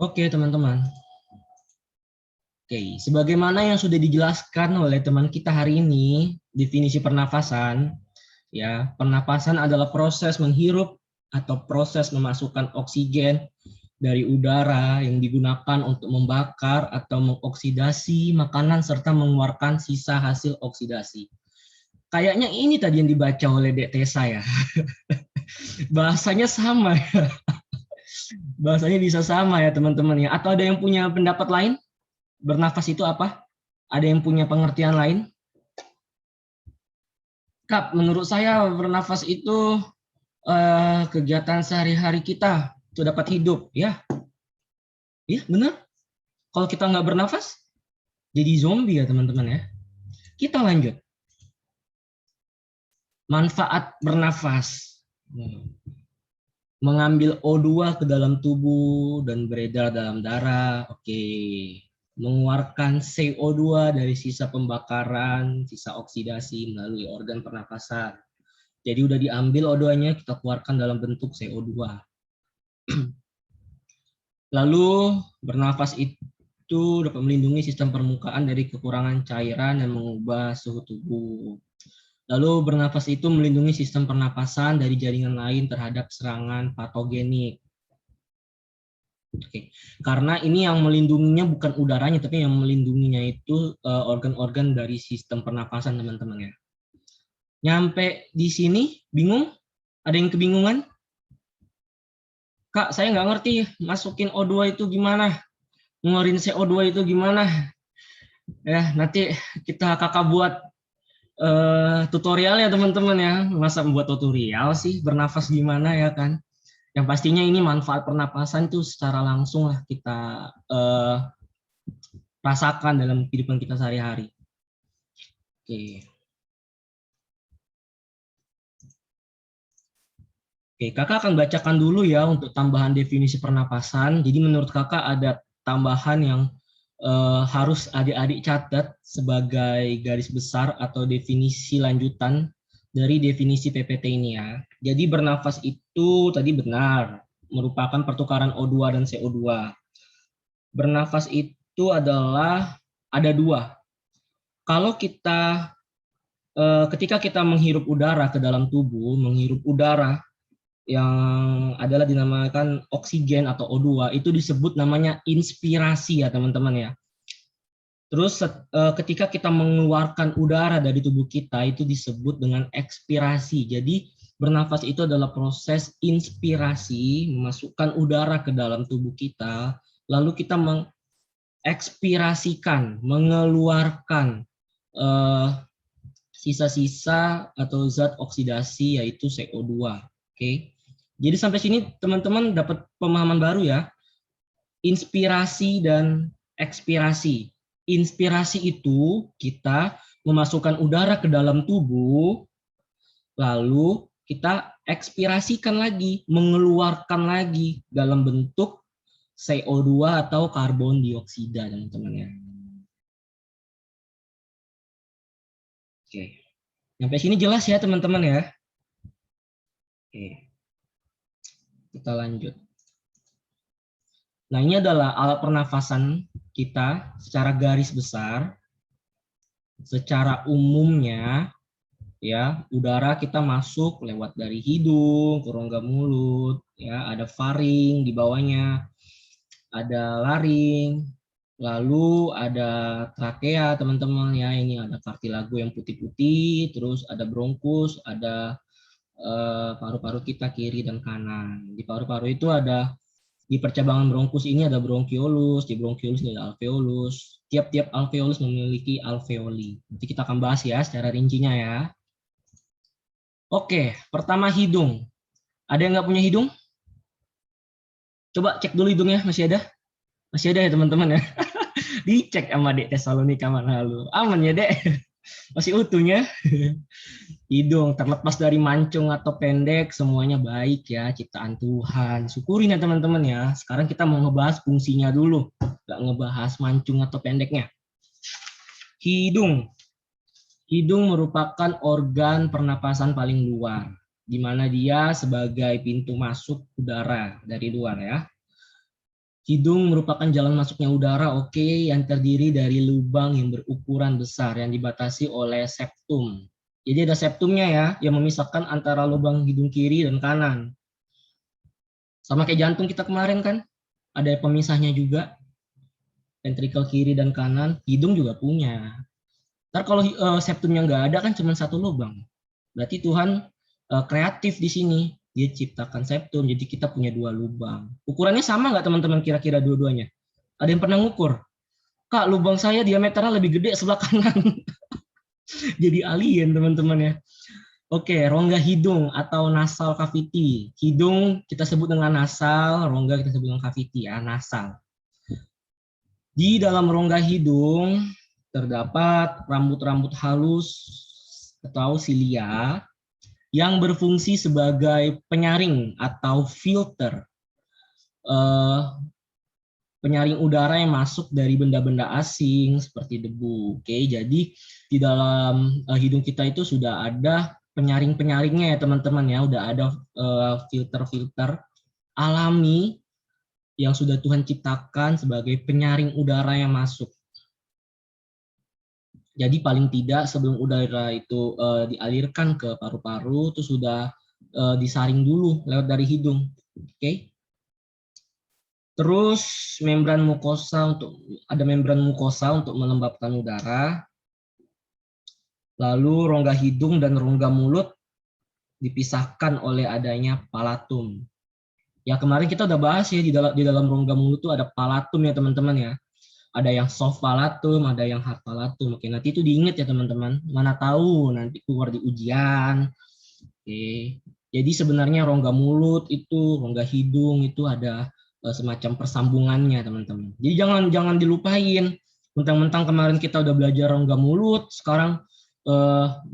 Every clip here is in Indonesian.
Oke, teman-teman. Oke, sebagaimana yang sudah dijelaskan oleh teman kita hari ini, definisi pernafasan, ya, pernapasan adalah proses menghirup atau proses memasukkan oksigen dari udara yang digunakan untuk membakar atau mengoksidasi makanan serta mengeluarkan sisa hasil oksidasi. Kayaknya ini tadi yang dibaca oleh Dek Tesa ya. Bahasanya sama ya. Bahasanya bisa sama ya teman-teman ya. Atau ada yang punya pendapat lain? Bernafas itu apa? Ada yang punya pengertian lain? Kak, menurut saya bernafas itu kegiatan sehari-hari kita untuk dapat hidup, ya, iya benar. Kalau kita nggak bernafas, jadi zombie ya teman-teman ya. Kita lanjut. Manfaat bernafas. Mengambil O2 ke dalam tubuh dan beredar dalam darah. Oke. Mengeluarkan CO2 dari sisa pembakaran, sisa oksidasi melalui organ pernapasan. Jadi udah diambil O2-nya, kita keluarkan dalam bentuk CO2. Lalu bernafas itu dapat melindungi sistem permukaan dari kekurangan cairan dan mengubah suhu tubuh. Lalu bernafas itu melindungi sistem pernapasan dari jaringan lain terhadap serangan patogenik. Oke. Karena ini yang melindunginya bukan udaranya, tapi yang melindunginya itu organ-organ dari sistem pernapasan, teman-teman ya. Nyampe di sini, bingung? Ada yang kebingungan? Kak, saya nggak ngerti masukin O2 itu gimana? Ngeluarin CO2 itu gimana? Ya, nanti kakak buat tutorial ya teman-teman ya. Masa membuat tutorial sih bernafas gimana ya kan? Yang pastinya ini manfaat pernapasan itu secara langsung lah kita rasakan dalam kehidupan kita sehari-hari. Oke. Oke, kakak akan bacakan dulu ya untuk tambahan definisi pernapasan. Jadi menurut kakak ada tambahan yang harus adik-adik catat sebagai garis besar atau definisi lanjutan dari definisi PPT ini ya. Jadi bernafas itu tadi benar, merupakan pertukaran O2 dan CO2. Bernafas itu adalah ada dua. Kalau ketika kita menghirup udara ke dalam tubuh, menghirup udara yang adalah dinamakan oksigen atau O2, itu disebut namanya inspirasi ya teman-teman ya. Terus ketika kita mengeluarkan udara dari tubuh kita itu disebut dengan ekspirasi. Jadi bernafas itu adalah proses inspirasi, memasukkan udara ke dalam tubuh kita, lalu kita mengekspirasikan, mengeluarkan sisa-sisa atau zat oksidasi yaitu CO2. Oke. Jadi sampai sini teman-teman dapat pemahaman baru ya. Inspirasi dan ekspirasi. Inspirasi itu kita memasukkan udara ke dalam tubuh, lalu kita ekspirasikan lagi, mengeluarkan lagi dalam bentuk CO2 atau karbon dioksida, teman-teman ya. Oke. Sampai sini jelas ya, teman-teman ya. Oke. Kita lanjut. Nah, ini adalah alat pernafasan kita secara garis besar. Secara umumnya ya, udara kita masuk lewat dari hidung ke rongga mulut, ya, ada faring di bawahnya, ada laring, lalu ada trakea teman-teman ya, ini ada kartilago yang putih-putih, terus ada bronkus, ada paru-paru kita kiri dan kanan. Di paru-paru itu ada di percabangan bronkus ini ada bronkiolus, di bronkiolus ini ada alveolus. Tiap-tiap alveolus memiliki alveoli. Nanti kita akan bahas ya secara rincinya ya. Oke, pertama hidung. Ada yang nggak punya hidung? Coba cek dulu hidungnya, masih ada? Masih ada ya teman-teman ya? Dicek sama Dek Tesalonika mana lalu. Aman ya Dek? Masih utuhnya? Hidung, terlepas dari mancung atau pendek, semuanya baik ya, ciptaan Tuhan. Syukurin ya teman-teman ya. Sekarang kita mau ngebahas fungsinya dulu. Nggak ngebahas mancung atau pendeknya. Hidung. Hidung merupakan organ pernapasan paling luar, di mana dia sebagai pintu masuk udara dari luar ya. Hidung merupakan jalan masuknya udara, oke, yang terdiri dari lubang yang berukuran besar yang dibatasi oleh septum. Jadi ada septumnya ya, yang memisahkan antara lubang hidung kiri dan kanan. Sama kayak jantung kita kemarin kan, ada pemisahnya juga, ventrikel kiri dan kanan, hidung juga punya. Ntar kalau septumnya nggak ada kan cuma satu lubang. Berarti Tuhan kreatif di sini. Dia ciptakan septum, jadi kita punya dua lubang. Ukurannya sama nggak teman-teman kira-kira dua-duanya? Ada yang pernah ngukur? Kak, lubang saya diameternya lebih gede sebelah kanan. Jadi alien teman-teman ya. Oke, rongga hidung atau nasal cavity. Hidung kita sebut dengan nasal, rongga kita sebut dengan cavity ya, nasal. Di dalam rongga hidung terdapat rambut-rambut halus atau silia yang berfungsi sebagai penyaring atau filter. Penyaring udara yang masuk dari benda-benda asing seperti debu. Oke, jadi di dalam hidung kita itu sudah ada penyaring-penyaringnya ya teman-teman ya, udah ada filter-filter alami yang sudah Tuhan ciptakan sebagai penyaring udara yang masuk. Jadi paling tidak sebelum udara itu dialirkan ke paru-paru itu sudah disaring dulu lewat dari hidung. Oke. Terus membran mukosa ada membran mukosa untuk melembabkan udara. Lalu rongga hidung dan rongga mulut dipisahkan oleh adanya palatum. Ya kemarin kita udah bahas ya di dalam rongga mulut tuh ada palatum ya teman-teman ya. Ada yang soft palatum, ada yang hard palatum. Oke, nanti itu diingat ya teman-teman. Mana tahu nanti keluar di ujian. Oke. Jadi sebenarnya rongga mulut itu, rongga hidung itu ada semacam persambungannya teman-teman. Jadi jangan dilupain. Mentang-mentang kemarin kita udah belajar rongga mulut, sekarang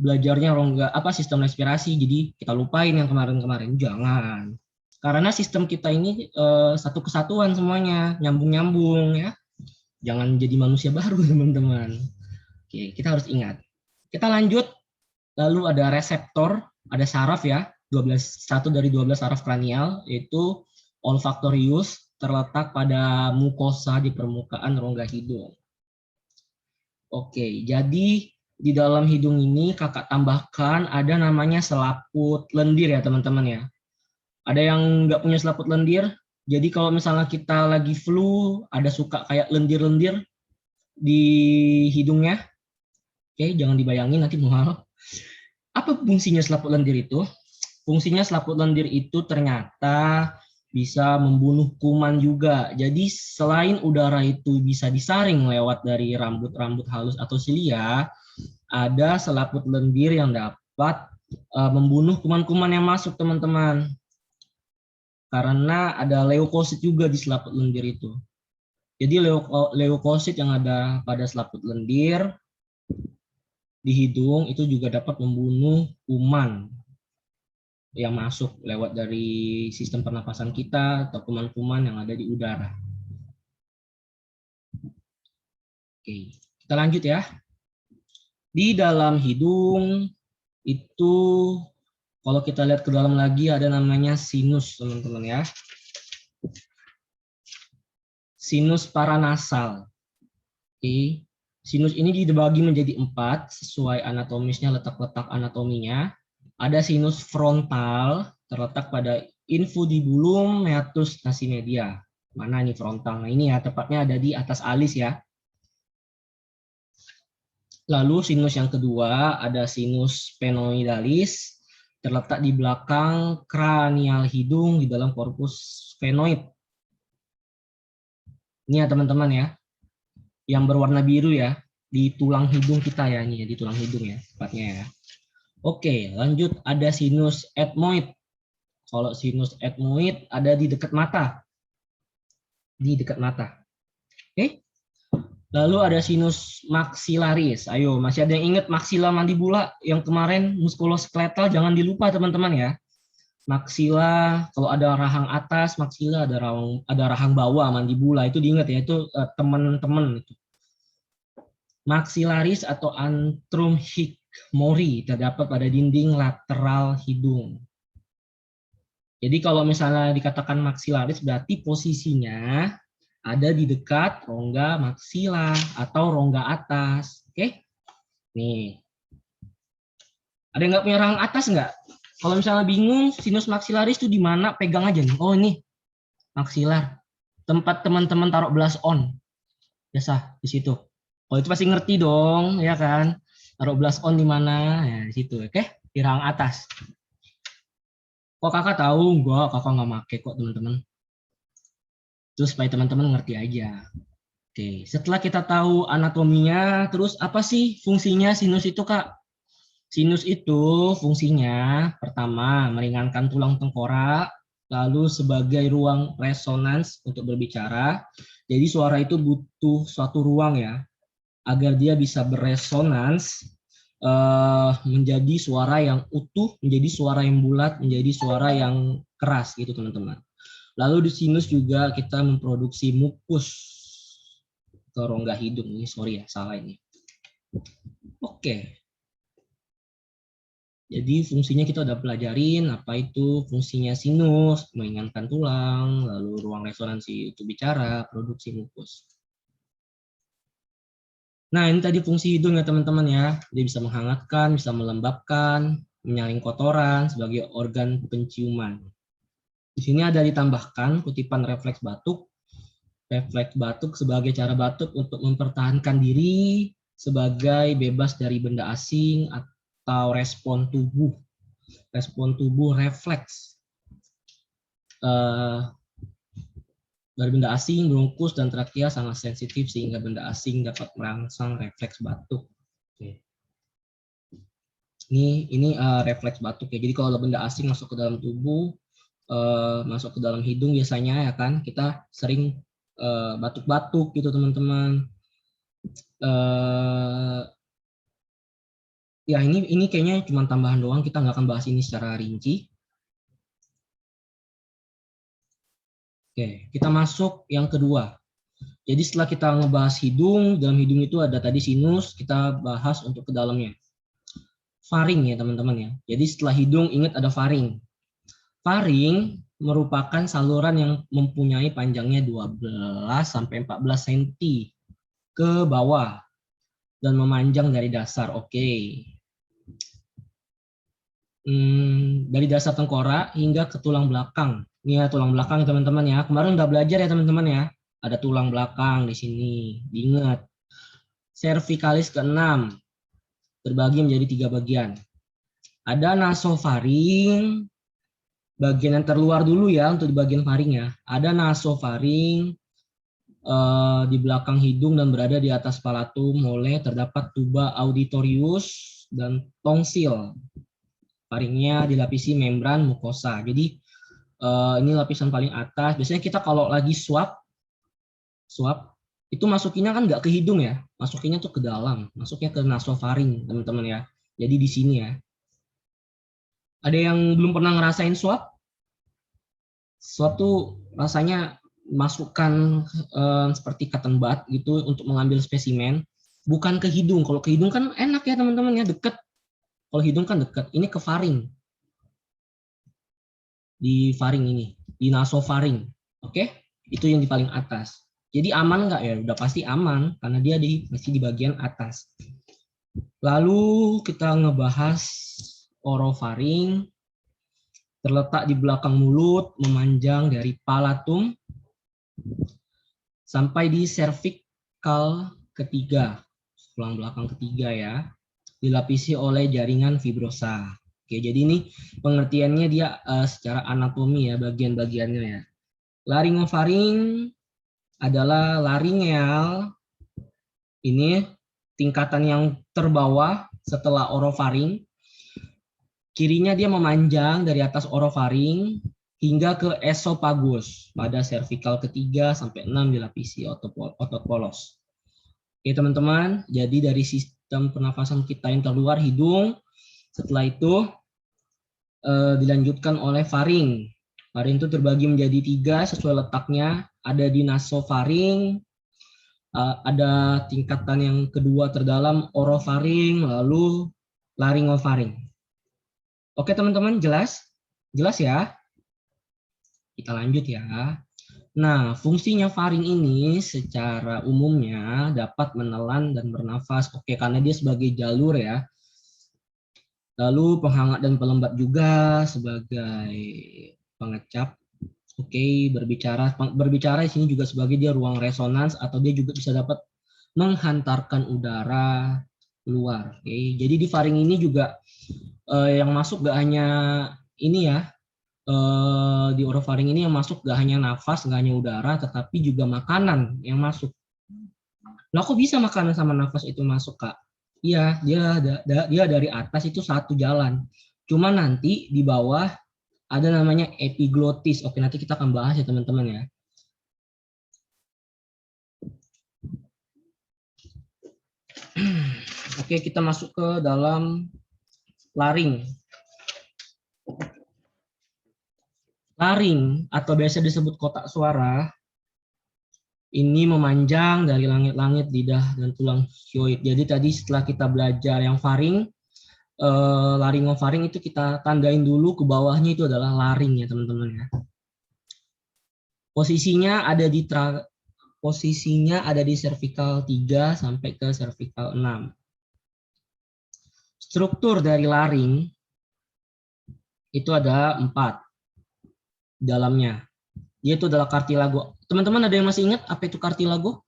belajarnya rongga apa sistem respirasi. Jadi kita lupain yang kemarin-kemarin. Jangan. Karena sistem kita ini satu kesatuan semuanya, nyambung-nyambung ya. Jangan jadi manusia baru teman-teman. Oke, kita harus ingat. Kita lanjut. Lalu ada reseptor, ada saraf ya. 1 dari 12 saraf kranial yaitu olfaktorius terletak pada mukosa di permukaan rongga hidung. Oke, jadi di dalam hidung ini kakak tambahkan ada namanya selaput lendir ya teman-teman ya. Ada yang nggak punya selaput lendir? Jadi kalau misalnya kita lagi flu, ada suka kayak lendir-lendir di hidungnya. Oke, jangan dibayangin nanti mual. Apa fungsinya selaput lendir itu? Fungsinya selaput lendir itu ternyata bisa membunuh kuman juga. Jadi selain udara itu bisa disaring lewat dari rambut-rambut halus atau silia, ada selaput lendir yang dapat membunuh kuman-kuman yang masuk teman-teman. Karena ada leukosit juga di selaput lendir itu. Jadi leukosit yang ada pada selaput lendir di hidung itu juga dapat membunuh kuman yang masuk lewat dari sistem pernapasan kita atau kuman-kuman yang ada di udara. Oke, kita lanjut ya. Di dalam hidung itu kalau kita lihat ke dalam lagi ada namanya sinus teman-teman ya. Sinus paranasal. Oke. Sinus ini dibagi menjadi 4 sesuai anatomisnya, letak-letak anatominya. Ada sinus frontal terletak pada infundibulum meatus nasi media. Mana nih frontal? Nah ini ya tepatnya ada di atas alis ya. Lalu sinus yang kedua ada sinus sphenoidalis terletak di belakang kranial hidung di dalam korpus sphenoid. Ini ya teman-teman ya, yang berwarna biru ya, di tulang hidung kita ya, ini ya, di tulang hidung ya, tepatnya ya. Oke, lanjut ada sinus ethmoid. Kalau sinus ethmoid ada di dekat mata. Di dekat mata. Oke. Lalu ada sinus maxillaris. Ayo, masih ada yang ingat maxilla mandibula yang kemarin muskuloskeletal? Jangan dilupa teman-teman ya. Maxilla, kalau ada rahang atas, maxilla, ada rahang bawah, mandibula, itu diingat ya, itu teman-teman. Maxillaris atau antrum hickmori terdapat pada dinding lateral hidung. Jadi kalau misalnya dikatakan maxillaris berarti posisinya ada di dekat rongga maksila atau rongga atas. Oke, nih. Ada yang nggak punya rahang atas nggak? Kalau misalnya bingung sinus maksilaris itu di mana, pegang aja nih. Oh ini maksilar. Tempat teman-teman taruh blush on. Biasa di situ. Kalau itu pasti ngerti dong, ya kan? Taruh blush on di mana? Ya di situ, oke? Di rahang atas. Kok kakak tahu? Enggak, kakak nggak make kok teman-teman. Terus supaya teman-teman ngerti aja. Oke, setelah kita tahu anatominya, terus apa sih fungsinya sinus itu, Kak? Sinus itu fungsinya pertama meringankan tulang tengkorak, lalu sebagai ruang resonans untuk berbicara. Jadi suara itu butuh suatu ruang ya, agar dia bisa beresonans menjadi suara yang utuh, menjadi suara yang bulat, menjadi suara yang keras gitu teman-teman. Lalu di sinus juga kita memproduksi mukus ke rongga hidung. Ini sorry ya, salah ini. Oke. Jadi fungsinya kita udah pelajarin apa itu fungsinya sinus, meringankan tulang, lalu ruang resonansi untuk bicara, produksi mukus. Nah ini tadi fungsi hidung ya teman-teman ya. Dia bisa menghangatkan, bisa melembabkan, menyaring kotoran sebagai organ penciuman. Di sini ada ditambahkan kutipan refleks batuk. Refleks batuk sebagai cara batuk untuk mempertahankan diri sebagai bebas dari benda asing atau respon tubuh refleks dari benda asing, bronkus dan trakea sangat sensitif sehingga benda asing dapat merangsang refleks batuk. Oke. Ini refleks batuk ya. Jadi kalau benda asing masuk ke dalam tubuh, masuk ke dalam hidung biasanya ya kan, kita sering batuk-batuk gitu teman-teman. Ya ini kayaknya cuma tambahan doang, kita nggak akan bahas ini secara rinci. Oke, kita masuk yang kedua. Jadi setelah kita ngebahas hidung, dalam hidung itu ada tadi sinus, kita bahas untuk ke dalamnya. Faring ya teman-teman ya. Jadi setelah hidung ingat ada faring. Faring merupakan saluran yang mempunyai panjangnya 12 sampai 14 cm ke bawah dan memanjang dari dasar. Oke. Dari dasar tengkorak hingga ke tulang belakang. Ini ya tulang belakang teman-teman ya. Kemarin udah belajar ya teman-teman ya. Ada tulang belakang di sini. Diingat. Cervicalis ke-6 terbagi menjadi 3 bagian. Ada nasofaring, bagian yang terluar dulu ya untuk di bagian faring ya. Ada nasofaring di belakang hidung dan berada di atas palatum oleh terdapat tuba auditorius dan tongsil. Faringnya dilapisi membran mukosa. Jadi ini lapisan paling atas. Biasanya kita kalau lagi swab itu masukinnya kan nggak ke hidung ya, masukinnya tuh ke dalam, masuknya ke nasofaring teman-teman ya. Jadi di sini ya. Ada yang belum pernah ngerasain swab? Swab tuh rasanya masukkan seperti cotton bud gitu untuk mengambil spesimen, bukan ke hidung. Kalau ke hidung kan enak ya teman-teman ya, deket. Kalau hidung kan deket. Ini ke faring. Di faring ini, di nasofaring. Oke? Itu yang di paling atas. Jadi aman nggak ya? Udah pasti aman karena dia masih di bagian atas. Lalu kita ngebahas orofaring, terletak di belakang mulut, memanjang dari palatum sampai di cervical ketiga, tulang belakang ketiga ya, dilapisi oleh jaringan fibrosa. Oke, jadi ini pengertiannya dia secara anatomi ya, bagian-bagiannya ya. Laryngofaring adalah laringeal, ini tingkatan yang terbawah setelah orofaring. Kirinya dia memanjang dari atas orofaring hingga ke esofagus pada cervical ketiga sampai 6 dilapisi otot polos. Oke teman-teman, jadi dari sistem pernafasan kita yang terluar hidung, setelah itu dilanjutkan oleh faring. Faring itu terbagi menjadi 3 sesuai letaknya. Ada di nasofaring, ada tingkatan yang kedua terdalam orofaring, lalu laryngofaring. Oke teman-teman, jelas? Jelas ya? Kita lanjut ya. Nah, fungsinya faring ini secara umumnya dapat menelan dan bernafas. Oke, karena dia sebagai jalur ya. Lalu penghangat dan pelembab juga sebagai pengecap. Oke, berbicara di sini juga sebagai dia ruang resonans atau dia juga bisa dapat menghantarkan udara keluar. Oke, jadi di faring ini juga yang masuk gak hanya ini ya, di orofaring ini yang masuk gak hanya nafas, gak hanya udara, tetapi juga makanan yang masuk. Nah, kok bisa makanan sama nafas itu masuk, Kak? Iya, dia dari atas itu satu jalan. Cuma nanti di bawah ada namanya epiglotis. Oke, nanti kita akan bahas ya teman-teman ya. Oke, kita masuk ke dalam laring. Laring atau biasa disebut kotak suara ini memanjang dari langit-langit, lidah, dan tulang hyoid. Jadi tadi setelah kita belajar yang faring, laringofaring itu kita tandain dulu ke bawahnya itu adalah laring ya teman-teman ya. Posisinya ada di cervical 3 sampai ke cervical 6. Struktur dari laring itu ada 4 dalamnya. Dia itu adalah kartilago. Teman-teman ada yang masih ingat apa itu kartilago?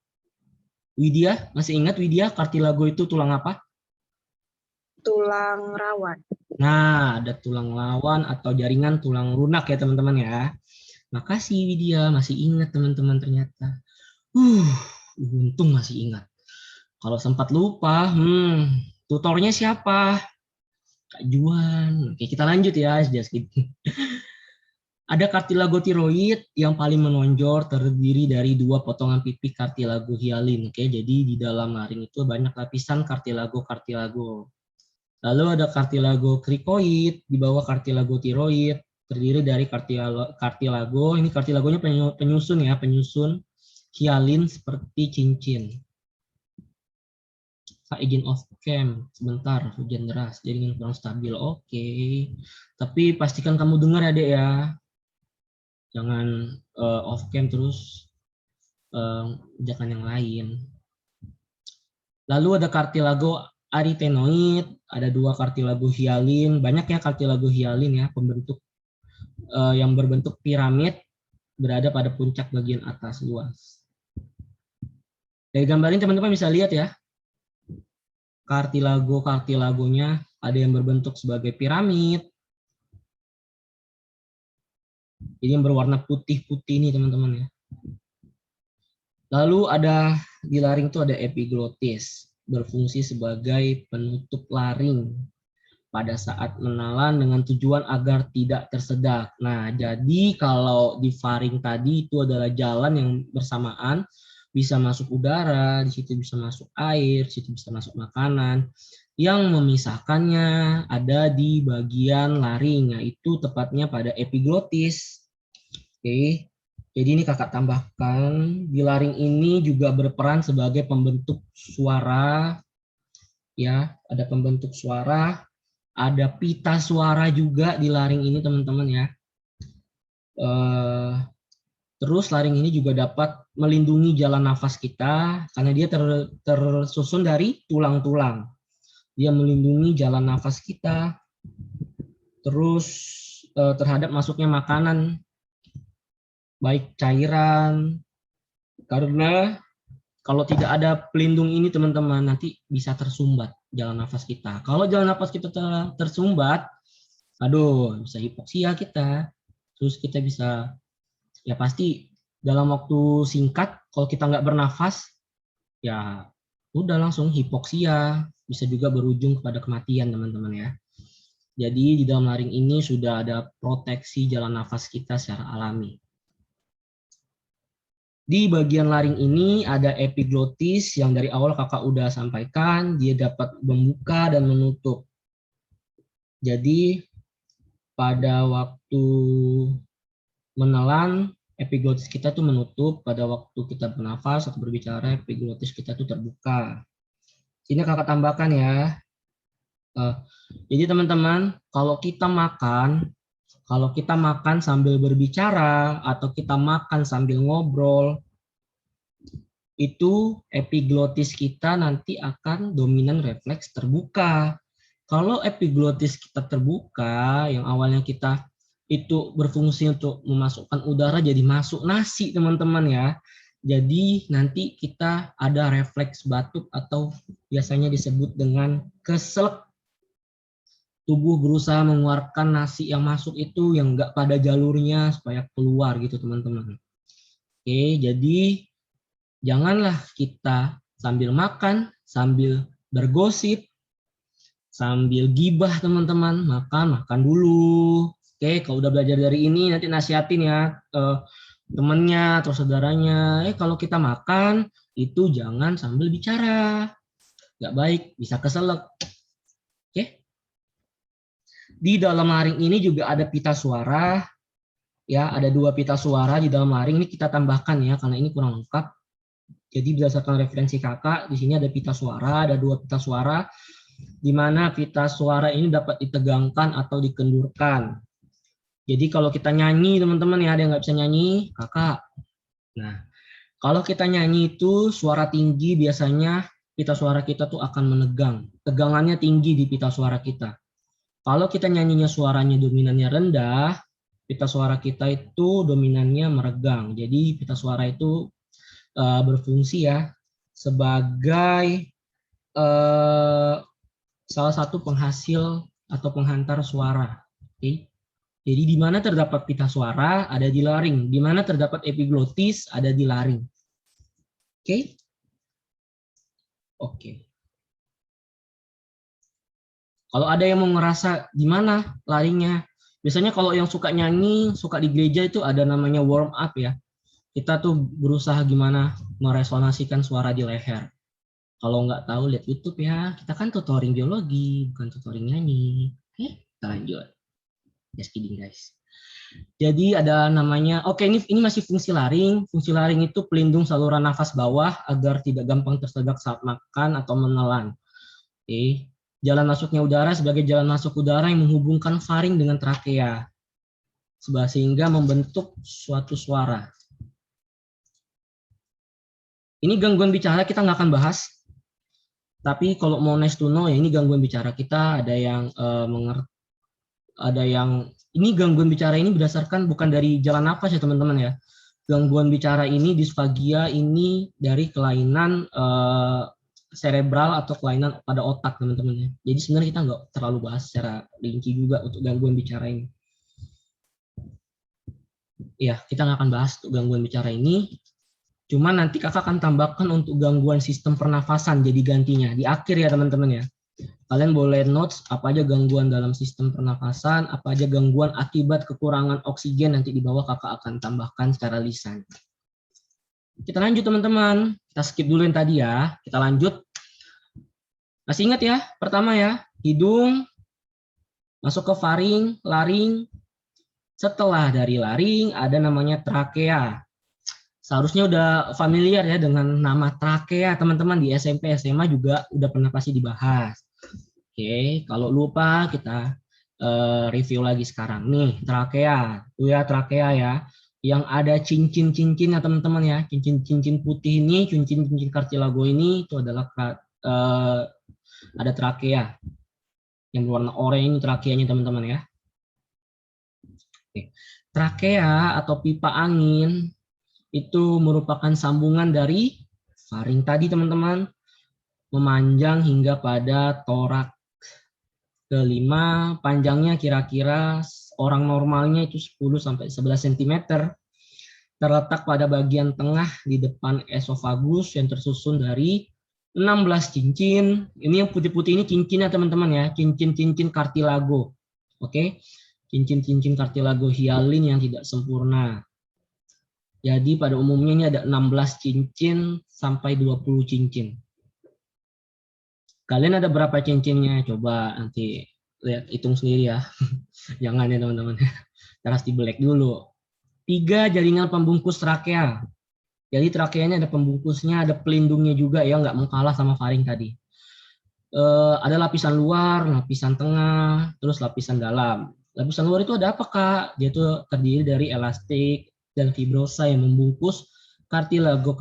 Widya, masih ingat Widya kartilago itu tulang apa? Tulang rawan. Nah, ada tulang lawan atau jaringan tulang lunak ya teman-teman ya. Makasih Widya, masih ingat teman-teman ternyata. Untung masih ingat. Kalau sempat lupa, tutornya siapa? Kak Juan. Oke, kita lanjut ya. Ada kartilago tiroid yang paling menonjol terdiri dari 2 potongan pipi kartilago hialin. Oke, jadi di dalam laring itu banyak lapisan kartilago. Lalu ada kartilago krikoid di bawah kartilago tiroid terdiri dari kartilago. Ini kartilagonya penyusun hialin seperti cincin. Kak izin off cam sebentar, hujan deras, jaringan kurang stabil. Oke. Tapi pastikan kamu dengar ya, Dek ya. Jangan off cam terus jangan yang lain. Lalu ada kartilago arytenoid, ada 2 kartilago hialin, banyak ya kartilago hialin ya, yang berbentuk piramid berada pada puncak bagian atas luas. Dari gambar ini teman-teman bisa lihat ya, kartilagonya ada yang berbentuk sebagai piramid. Jadi yang berwarna putih-putih ini teman-teman ya. Lalu ada di laring itu ada epiglotis, berfungsi sebagai penutup laring pada saat menelan dengan tujuan agar tidak tersedak. Nah, jadi kalau di faring tadi itu adalah jalan yang bersamaan, bisa masuk udara, di situ bisa masuk air, di situ bisa masuk makanan. Yang memisahkannya ada di bagian laring, yaitu tepatnya pada epiglotis. Oke. Jadi ini kakak tambahkan, di laring ini juga berperan sebagai pembentuk suara, ya, ada pembentuk suara, ada pita suara juga di laring ini teman-teman ya. Terus laring ini juga dapat melindungi jalan nafas kita karena dia tersusun dari tulang-tulang. Dia melindungi jalan nafas kita, terus terhadap masuknya makanan, baik cairan, karena kalau tidak ada pelindung ini teman-teman nanti bisa tersumbat jalan nafas kita. Kalau jalan nafas kita tersumbat, aduh bisa hipoksia kita. Terus kita bisa ya pasti dalam waktu singkat kalau kita nggak bernafas ya udah langsung hipoksia, bisa juga berujung kepada kematian teman-teman ya. Jadi di dalam laring ini sudah ada proteksi jalan nafas kita secara alami. Di bagian laring ini ada epiglotis yang dari awal kakak udah sampaikan, dia dapat membuka dan menutup. Jadi pada waktu menelan, epiglotis kita tuh menutup, pada waktu kita bernafas atau berbicara, epiglotis kita tuh terbuka. Ini kakak tambahkan ya. Jadi teman-teman, kalau kita makan, Kalau kita makan sambil berbicara atau kita makan sambil ngobrol, itu epiglotis kita nanti akan dominan refleks terbuka. Kalau epiglotis kita terbuka, yang awalnya kita itu berfungsi untuk memasukkan udara jadi masuk nasi, teman-teman ya. Jadi nanti kita ada refleks batuk atau biasanya disebut dengan keselak. Tubuh berusaha mengeluarkan nasi yang masuk itu yang enggak pada jalurnya supaya keluar gitu, teman-teman. Oke, jadi janganlah kita sambil makan, sambil bergosip, sambil gibah, teman-teman. Makan dulu. Oke, kalau udah belajar dari ini nanti nasihatin ya temennya atau saudaranya. Kalau kita makan itu jangan sambil bicara. Nggak baik, bisa keselak. Oke. Di dalam laring ini juga ada pita suara. Ya, ada 2 pita suara di dalam laring. Ini kita tambahkan ya, karena ini kurang lengkap. Jadi berdasarkan referensi kakak, di sini ada pita suara, ada 2 pita suara, di mana pita suara ini dapat ditegangkan atau dikendurkan. Jadi kalau kita nyanyi, teman-teman ya, ada yang nggak bisa nyanyi, kakak. Nah, kalau kita nyanyi itu suara tinggi biasanya pita suara kita tuh akan menegang. Tegangannya tinggi di pita suara kita. Kalau kita nyanyinya suaranya dominannya rendah, pita suara kita itu dominannya meregang. Jadi pita suara itu berfungsi ya sebagai salah satu penghasil atau penghantar suara. Oke. Jadi di mana terdapat pita suara ada di laring, di mana terdapat epiglotis ada di laring. Oke. Oke. Kalau ada yang mau ngerasa di mana laringnya, biasanya kalau yang suka nyanyi, suka di gereja itu ada namanya warm up ya. Kita tuh berusaha gimana meresonasikan suara di leher. Kalau nggak tahu lihat YouTube ya. Kita kan tutoring biologi, bukan tutoring nyanyi. Oke, kita lanjut. Just kidding guys. Jadi ada namanya, oke ini masih fungsi laring. Fungsi laring itu pelindung saluran nafas bawah agar tidak gampang tersedak saat makan atau menelan. Oke. Jalan masuknya udara sebagai jalan masuk udara yang menghubungkan faring dengan trakea. Sehingga membentuk suatu suara. Ini gangguan bicara kita nggak akan bahas. Tapi kalau mau nice to know ya ini gangguan bicara kita ada yang ini gangguan bicara ini berdasarkan bukan dari jalan nafas ya teman-teman ya. Gangguan bicara ini disfagia ini dari kelainan cerebral atau kelainan pada otak teman-teman ya. Jadi sebenarnya kita nggak terlalu bahas secara rinci juga untuk gangguan bicara ini. Ya kita nggak akan bahas untuk gangguan bicara ini. Cuma nanti kakak akan tambahkan untuk gangguan sistem pernafasan jadi gantinya di akhir ya teman-teman ya. Kalian boleh notes apa aja gangguan dalam sistem pernafasan, apa aja gangguan akibat kekurangan oksigen nanti di bawah kakak akan tambahkan secara lisan. Kita lanjut teman-teman. Kita skip dulu yang tadi ya. Kita lanjut. Masih ingat ya? Pertama ya, hidung masuk ke faring, laring. Setelah dari laring ada namanya trakea. Seharusnya udah familiar ya dengan nama trakea teman-teman di SMP, SMA juga udah pernah pasti dibahas. Oke, kalau lupa kita review lagi sekarang. Nih, trakea. Itu ya trakea ya. Yang ada cincin-cincinnya teman-teman ya. Cincin-cincin putih ini, cincin-cincin cartilago ini itu adalah ada trakea. Yang berwarna oranye ini trakeanya teman-teman ya. Oke. Trakea atau pipa angin itu merupakan sambungan dari faring tadi teman-teman memanjang hingga pada torak. Kelima, panjangnya kira-kira orang normalnya itu 10 sampai 11 cm. Terletak pada bagian tengah di depan esofagus yang tersusun dari 16 cincin. Ini yang putih-putih ini cincinnya teman-teman ya, cincin-cincin cartilago. Oke. Cincin-cincin cartilago hialin yang tidak sempurna. Jadi pada umumnya ini ada 16 cincin sampai 20 cincin. Kalian ada berapa cincinnya? Coba nanti lihat hitung sendiri ya. Jangan ya teman-teman. Harus di black dulu. 3 jaringan pembungkus trakea. Jadi trakeanya ada pembungkusnya, ada pelindungnya juga ya, nggak mau kalah sama faring tadi. Ada lapisan luar, lapisan tengah, terus lapisan dalam. Lapisan luar itu ada apa, Kak? Dia itu terdiri dari elastik dan fibrosa yang membungkus kartilago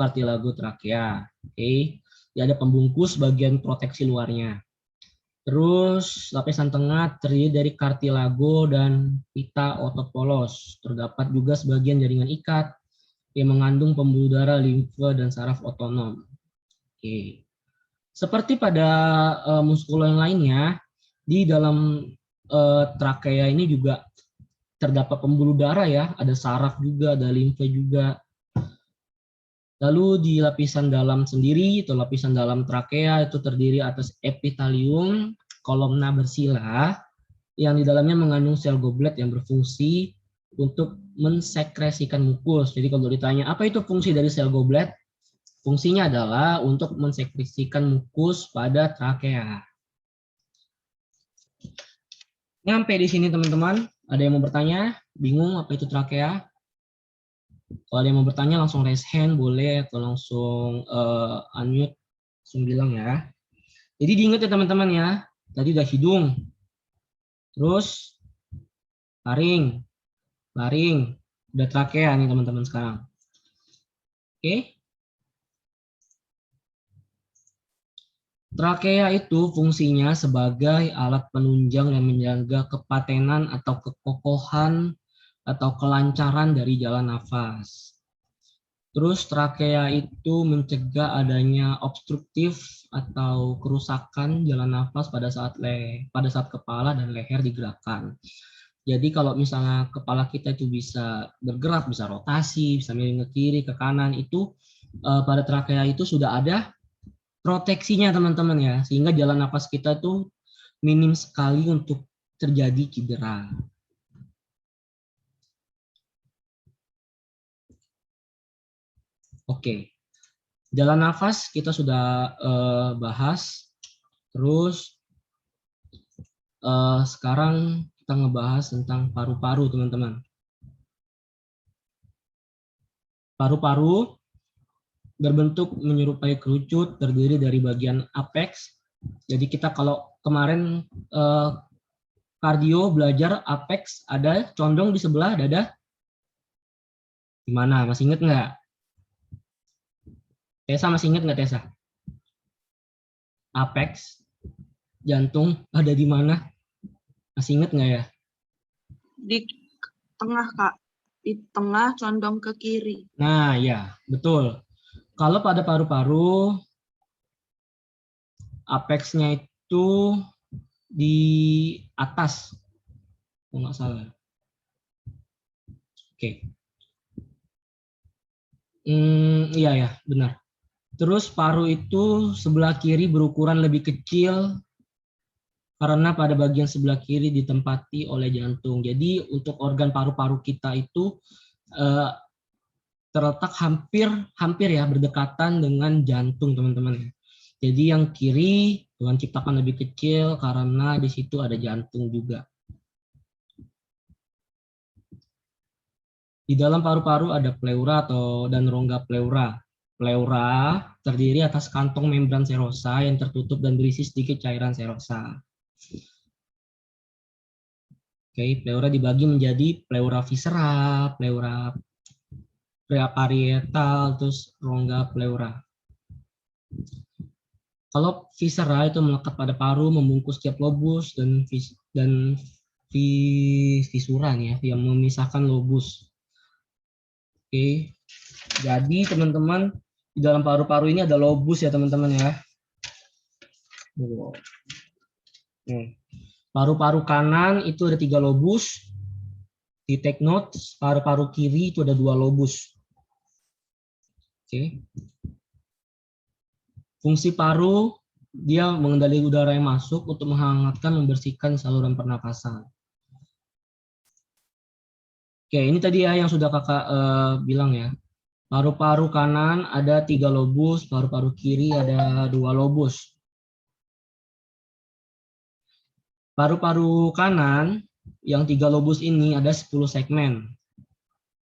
trakea. Oke. Dia ada pembungkus bagian proteksi luarnya. Terus lapisan tengah terdiri dari kartilago dan pita otot polos. Terdapat juga sebagian jaringan ikat yang mengandung pembuluh darah, limfe, dan saraf otonom. Oke. Seperti pada muskulo yang lainnya, di dalam trakea ini juga terdapat pembuluh darah ya, ada saraf juga, ada limfe juga. Lalu di lapisan dalam sendiri, atau lapisan dalam trakea itu terdiri atas epitelium, kolomna bersila, yang di dalamnya mengandung sel goblet yang berfungsi untuk mensekresikan mukus. Jadi kalau ditanya apa itu fungsi dari sel goblet, fungsinya adalah untuk mensekresikan mukus pada trakea. Nyampe di sini teman-teman, ada yang mau bertanya? Bingung apa itu trakea? Kalau ada yang mau bertanya langsung raise hand boleh, atau langsung unmute, langsung bilang ya. Jadi diingat ya teman-teman ya, tadi udah hidung, terus laring, udah trakea nih teman-teman sekarang. Oke. Trakea itu fungsinya sebagai alat penunjang yang menjaga kepatenan atau kekokohan atau kelancaran dari jalan nafas. Terus trakea itu mencegah adanya obstruktif atau kerusakan jalan nafas pada saat kepala dan leher digerakkan. Jadi kalau misalnya kepala kita itu bisa bergerak, bisa rotasi, bisa miring ke kiri, ke kanan, itu pada trakea itu sudah ada proteksinya teman-teman ya, sehingga jalan nafas kita tuh minim sekali untuk terjadi cedera. Oke, jalan nafas kita sudah bahas. Terus sekarang kita ngebahas tentang paru-paru teman-teman. Paru-paru berbentuk menyerupai kerucut, terdiri dari bagian apex. Jadi kita kalau kemarin kardio belajar apex, ada condong di sebelah dada. Gimana? Masih inget nggak? Tessa masih inget nggak Tessa? Apex, jantung ada di mana? Masih inget nggak ya? Di tengah, Kak. Di tengah, condong ke kiri. Nah, ya, betul. Kalau pada paru-paru, apexnya itu di atas, kalau nggak salah. Oke. Iya ya, benar. Terus paru itu sebelah kiri berukuran lebih kecil karena pada bagian sebelah kiri ditempati oleh jantung. Jadi untuk organ paru-paru kita itu terletak hampir ya berdekatan dengan jantung teman-teman. Jadi yang kiri Tuhan ciptakan lebih kecil karena di situ ada jantung juga. Di dalam paru-paru ada pleura dan rongga pleura. Pleura terdiri atas kantong membran serosa yang tertutup dan berisi sedikit cairan serosa. Oke, pleura dibagi menjadi pleura viscera, pleura preparietal, terus rongga pleura. Kalau viscera itu melekat pada paru, membungkus tiap lobus dan visura nih ya, yang memisahkan lobus. Oke, jadi teman-teman di dalam paru-paru ini ada lobus ya teman-teman ya. Paru-paru kanan itu ada 3 lobus. Di take note, paru-paru kiri itu ada 2 lobus. Oke. Fungsi paru, dia mengendalikan udara yang masuk untuk menghangatkan, membersihkan saluran pernapasan. Oke, ini tadi ya yang sudah kakak bilang ya. Paru-paru kanan ada 3 lobus, paru-paru kiri ada 2 lobus. Paru-paru kanan yang 3 lobus ini ada 10 segmen.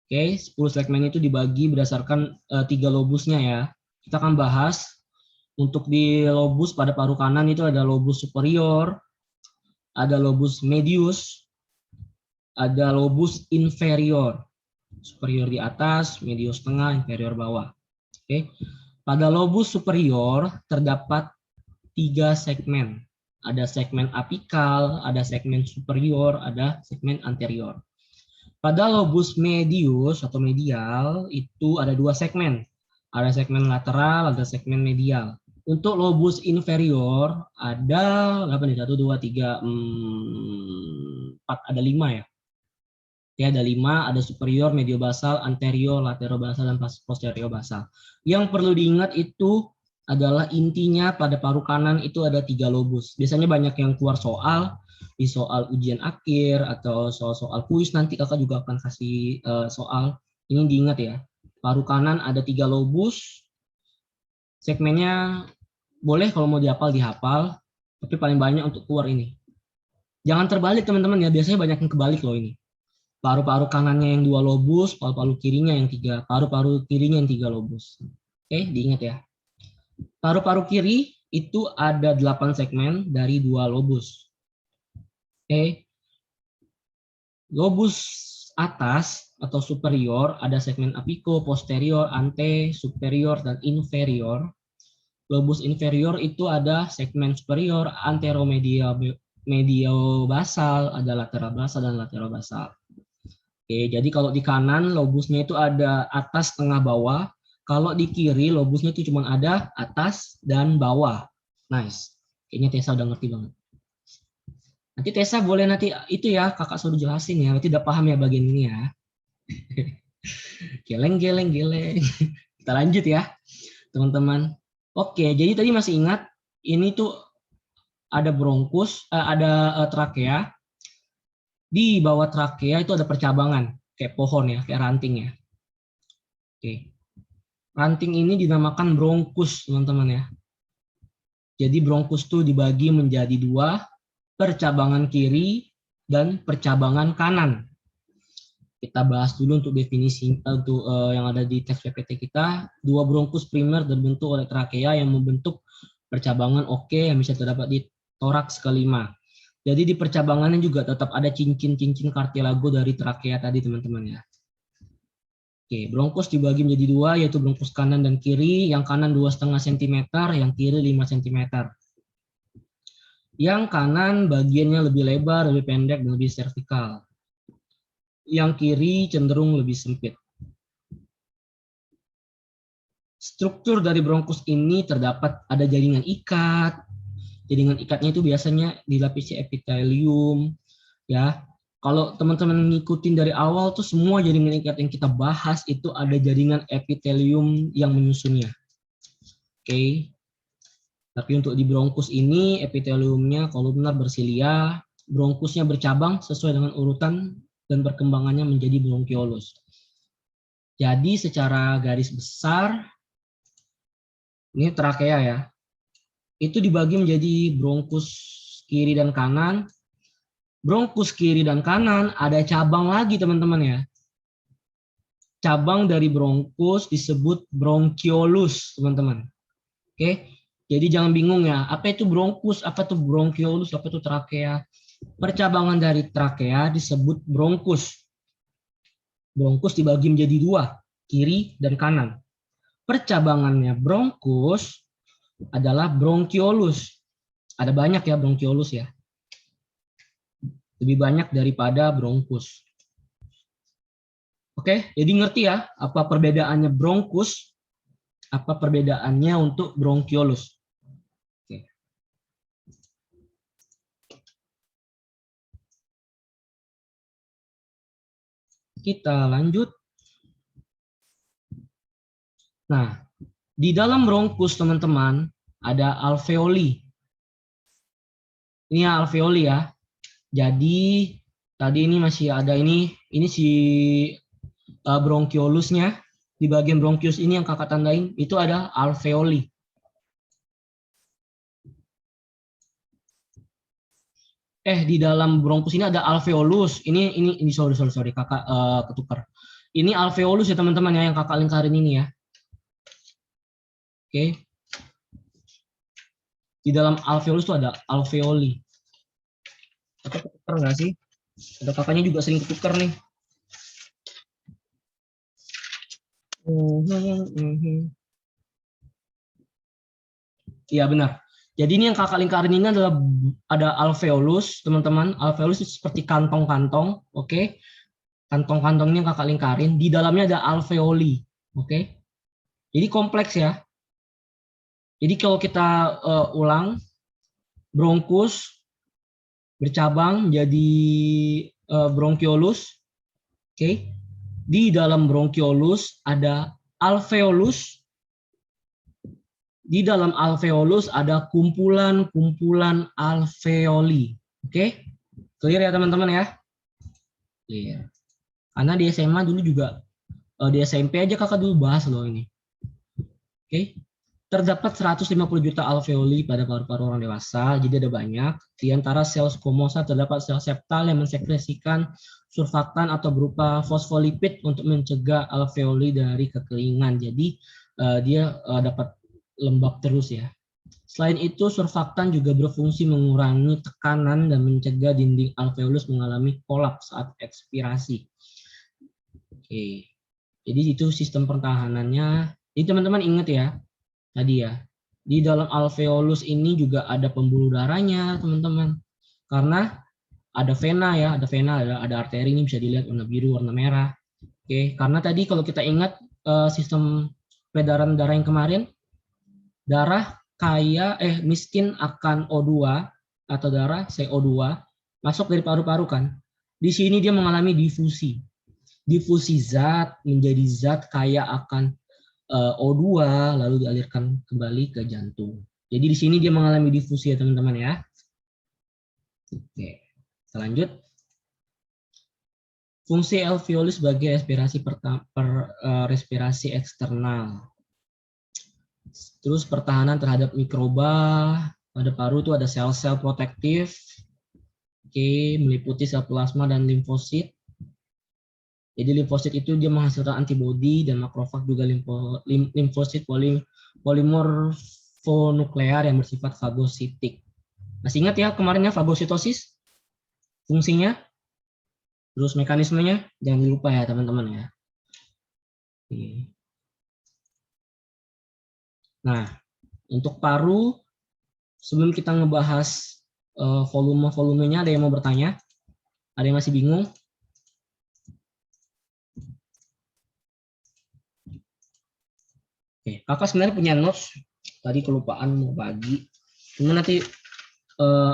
Oke, 10 segmen itu dibagi berdasarkan 3 lobusnya ya. Kita akan bahas untuk di lobus pada paru kanan itu ada lobus superior, ada lobus medius, ada lobus inferior. Superior di atas, medius tengah, inferior bawah. Oke. Pada lobus superior terdapat 3 segmen. Ada segmen apikal, ada segmen superior, ada segmen anterior. Pada lobus medius atau medial itu ada 2 segmen. Ada segmen lateral, ada segmen medial. Untuk lobus inferior ada berapa nih? 1, 2, 3, 4, ada 5 ya. Ya, ada 5, ada superior, mediobasal, anterior, laterobasal, dan posterior-basal. Yang perlu diingat itu adalah intinya pada paru kanan itu ada 3 lobus. Biasanya banyak yang keluar soal, di soal ujian akhir atau soal-soal kuis, nanti kakak juga akan kasih soal. Ini diingat ya, paru kanan ada 3 lobus, segmennya boleh kalau mau dihafal, tapi paling banyak untuk keluar ini. Jangan terbalik teman-teman ya, biasanya banyak yang kebalik loh ini. Paru-paru kanannya yang 2 lobus, paru-paru kirinya yang 3, paru-paru kirinya yang 3 lobus. Oke, diingat ya. Paru-paru kiri itu ada 8 segmen dari 2 lobus. Oke. Lobus atas atau superior ada segmen apico, posterior, ante, superior, dan inferior. Lobus inferior itu ada segmen superior, anteromediobasal, ada lateral basal dan lateral basal. Oke, jadi kalau di kanan lobusnya itu ada atas, tengah, bawah. Kalau di kiri lobusnya itu cuma ada atas dan bawah. Nice. Kayaknya Tessa udah ngerti banget. Nanti Tessa boleh nanti itu ya kakak suruh jelasin ya. Berarti udah paham ya bagian ini ya. Geleng. Kita lanjut ya teman-teman. Oke, jadi tadi masih ingat ini tuh ada bronkus, ada trakea. Di bawah trakea itu ada percabangan, kayak pohon ya, kayak ranting ya. Oke. Ranting ini dinamakan bronkus, teman-teman ya. Jadi bronkus itu dibagi menjadi 2, percabangan kiri dan percabangan kanan. Kita bahas dulu untuk definisi untuk yang ada di teks PPT kita. 2 bronkus primer terbentuk oleh trakea yang membentuk percabangan yang bisa terdapat di toraks kelima. Jadi di percabangannya juga tetap ada cincin-cincin kartilago dari trakea tadi teman-teman ya. Oke, bronkus dibagi menjadi 2 yaitu bronkus kanan dan kiri. Yang kanan 2,5 cm, yang kiri 5 cm. Yang kanan bagiannya lebih lebar, lebih pendek, dan lebih vertikal. Yang kiri cenderung lebih sempit. Struktur dari bronkus ini terdapat ada jaringan ikat. Jaringan ikatnya itu biasanya dilapisi epitelium, ya. Kalau teman-teman ngikutin dari awal tuh semua jaringan ikat yang kita bahas itu ada jaringan epitelium yang menyusunnya. Oke. Tapi untuk di bronkus ini epiteliumnya kolumnar bersilia, bronkusnya bercabang sesuai dengan urutan dan perkembangannya menjadi bronkiolus. Jadi secara garis besar ini trakea ya. Itu dibagi menjadi bronkus kiri dan kanan. Bronkus kiri dan kanan ada cabang lagi teman-teman ya. Cabang dari bronkus disebut bronkiolus teman-teman. Oke, jadi jangan bingung ya. Apa itu bronkus, apa itu bronkiolus, apa itu trakea. Percabangan dari trakea disebut bronkus. Bronkus dibagi menjadi 2, kiri dan kanan. Percabangannya bronkus adalah bronkiolus. Ada banyak ya bronkiolus ya. Lebih banyak daripada bronkus. Oke, jadi ngerti ya apa perbedaannya bronkus, apa perbedaannya untuk bronkiolus. Oke. Kita lanjut. Nah, di dalam bronkus teman-teman ada alveoli. Ini alveoli ya. Jadi tadi ini masih ada ini si bronchiolusnya. Di bagian bronchius ini yang kakak tandain itu ada alveoli. Di dalam bronkus ini ada alveolus. Ini sorry kakak ketukar. Ini alveolus ya teman-teman ya yang kakak lingkarin ini ya. Oke. Di dalam alveolus itu ada alveoli. Kakak ketukar nggak sih? Ada kakaknya juga sering ketukar nih. Iya benar. Jadi ini yang kakak lingkarin ini adalah ada alveolus, teman-teman. Alveolus itu seperti kantong-kantong, oke? Kantong-kantongnya yang kakak lingkarin. Di dalamnya ada alveoli, oke? Jadi kompleks ya. Jadi kalau kita ulang, bronkus bercabang jadi bronkiolus, oke? Di dalam bronkiolus ada alveolus. Di dalam alveolus ada kumpulan-kumpulan alveoli. Oke? Clear ya teman-teman ya? Clear. Karena di SMA dulu juga, di SMP aja kakak dulu bahas loh ini. Oke? Terdapat 150 juta alveoli pada paru-paru orang dewasa, jadi ada banyak. Di antara sel squamosa terdapat sel septal yang mensekresikan surfaktan atau berupa fosfolipid untuk mencegah alveoli dari kekeringan. Jadi dia dapat lembab terus ya. Selain itu, surfaktan juga berfungsi mengurangi tekanan dan mencegah dinding alveolus mengalami kolaps saat ekspirasi. Oke, jadi itu sistem pertahanannya. Jadi teman-teman ingat ya, tadi ya, di dalam alveolus ini juga ada pembuluh darahnya, teman-teman. Karena ada vena ya, ada arteri ini bisa dilihat warna biru, warna merah. Oke, karena tadi kalau kita ingat sistem peredaran darah yang kemarin, darah kaya miskin akan O2 atau darah CO2 masuk dari paru-paru kan. Di sini dia mengalami difusi. Difusi zat menjadi zat kaya akan O2 lalu dialirkan kembali ke jantung. Jadi di sini dia mengalami difusi ya teman-teman ya. Oke, kita lanjut. Fungsi alveolus sebagai respirasi eksternal. Terus pertahanan terhadap mikroba, pada paru itu ada sel-sel protektif, oke, meliputi sel plasma dan limfosit. Jadi limfosit itu dia menghasilkan antibodi dan makrofag juga limfosit polimorfonuklear yang bersifat fagositik. Masih ingat ya kemarinnya fagositosis? Fungsinya? Terus mekanismenya? Jangan lupa ya teman-teman ya. Oke. Nah, untuk paru, sebelum kita ngebahas volume-volumenya, ada yang mau bertanya? Ada yang masih bingung? Oke, kakak sebenarnya punya notes. Tadi kelupaan mau bagi. Cuma nanti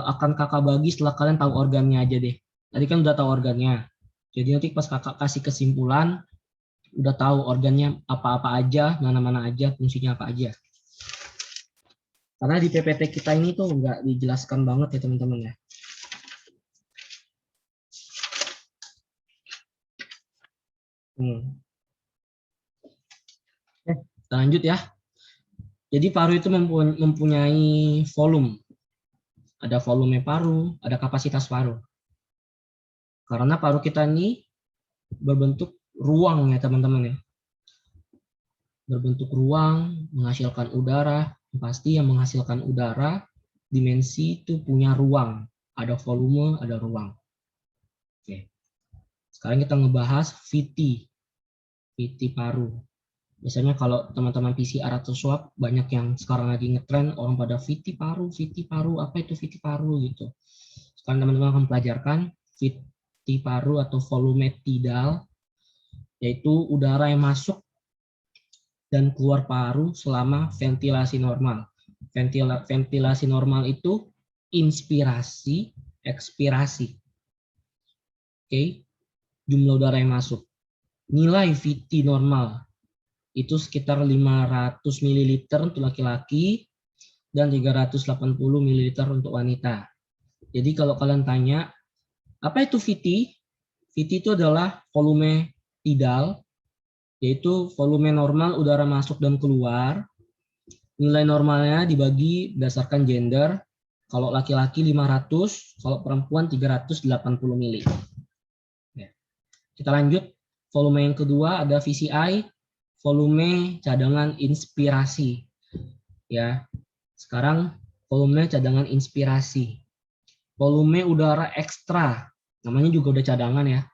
akan kakak bagi setelah kalian tahu organnya aja deh. Tadi kan udah tahu organnya. Jadi nanti pas kakak kasih kesimpulan, udah tahu organnya apa-apa aja, mana-mana aja, fungsinya apa aja. Karena di PPT kita ini tuh nggak dijelaskan banget ya teman-teman ya. Oke, kita lanjut ya. Jadi paru itu mempunyai volume. Ada volume paru, ada kapasitas paru. Karena paru kita ini berbentuk ruang ya teman-teman ya. Berbentuk ruang, menghasilkan udara. Pasti yang menghasilkan udara, dimensi itu punya ruang. Ada volume, ada ruang. Oke. Sekarang kita ngebahas VT. VT paru. Biasanya kalau teman-teman PCR atau swab, banyak yang sekarang lagi ngetren, orang pada VT paru, apa itu VT paru gitu. Sekarang teman-teman akan pelajarkan VT paru atau volume tidal, yaitu udara yang masuk dan keluar paru selama ventilasi normal. Ventilasi normal itu inspirasi, ekspirasi. Oke, jumlah udara yang masuk. Nilai VT normal itu sekitar 500 ml untuk laki-laki dan 380 ml untuk wanita. Jadi kalau kalian tanya, apa itu VT? VT itu adalah volume tidal, yaitu volume normal udara masuk dan keluar. Nilai normalnya dibagi berdasarkan gender. Kalau laki-laki 500, kalau perempuan 380 mili. Kita lanjut. Volume yang kedua ada VCI, volume cadangan inspirasi. Ya. Sekarang volume cadangan inspirasi. Volume udara ekstra Namanya juga udah cadangan ya.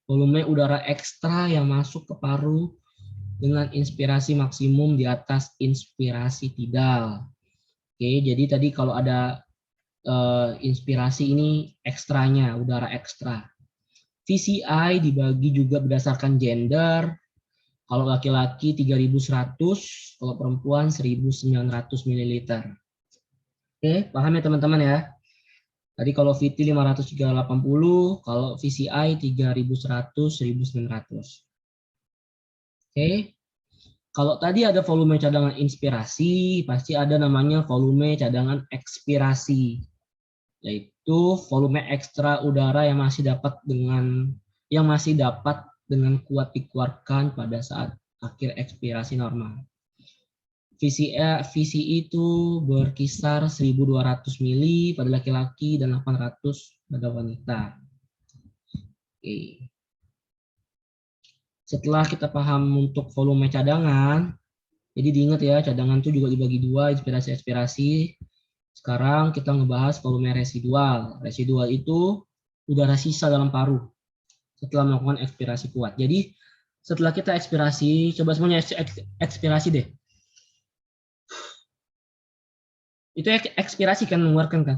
Volume udara ekstra yang masuk ke paru dengan inspirasi maksimum di atas inspirasi tidal. Oke, jadi tadi kalau ada inspirasi ini ekstranya, udara ekstra. VCI dibagi juga berdasarkan gender. Kalau laki-laki 3.100, kalau perempuan 1.900 ml. Oke, paham ya teman-teman ya? Tadi kalau VT 500-380, kalau VCI 3.100, 1.900. Oke. Kalau tadi ada volume cadangan inspirasi, pasti ada namanya volume cadangan ekspirasi, yaitu volume ekstra udara yang masih dapat dengan kuat dikeluarkan pada saat akhir ekspirasi normal. VCI itu berkisar 1.200 mili pada laki-laki dan 800 pada wanita. Oke. Setelah kita paham untuk volume cadangan, jadi diingat ya, cadangan itu juga dibagi dua, inspirasi-ekspirasi. Sekarang kita ngebahas volume residual. Residual itu udara sisa dalam paru setelah melakukan ekspirasi kuat. Jadi setelah kita ekspirasi, coba semuanya ekspirasi deh. Itu ekspirasi kan, mengeluarkan kan.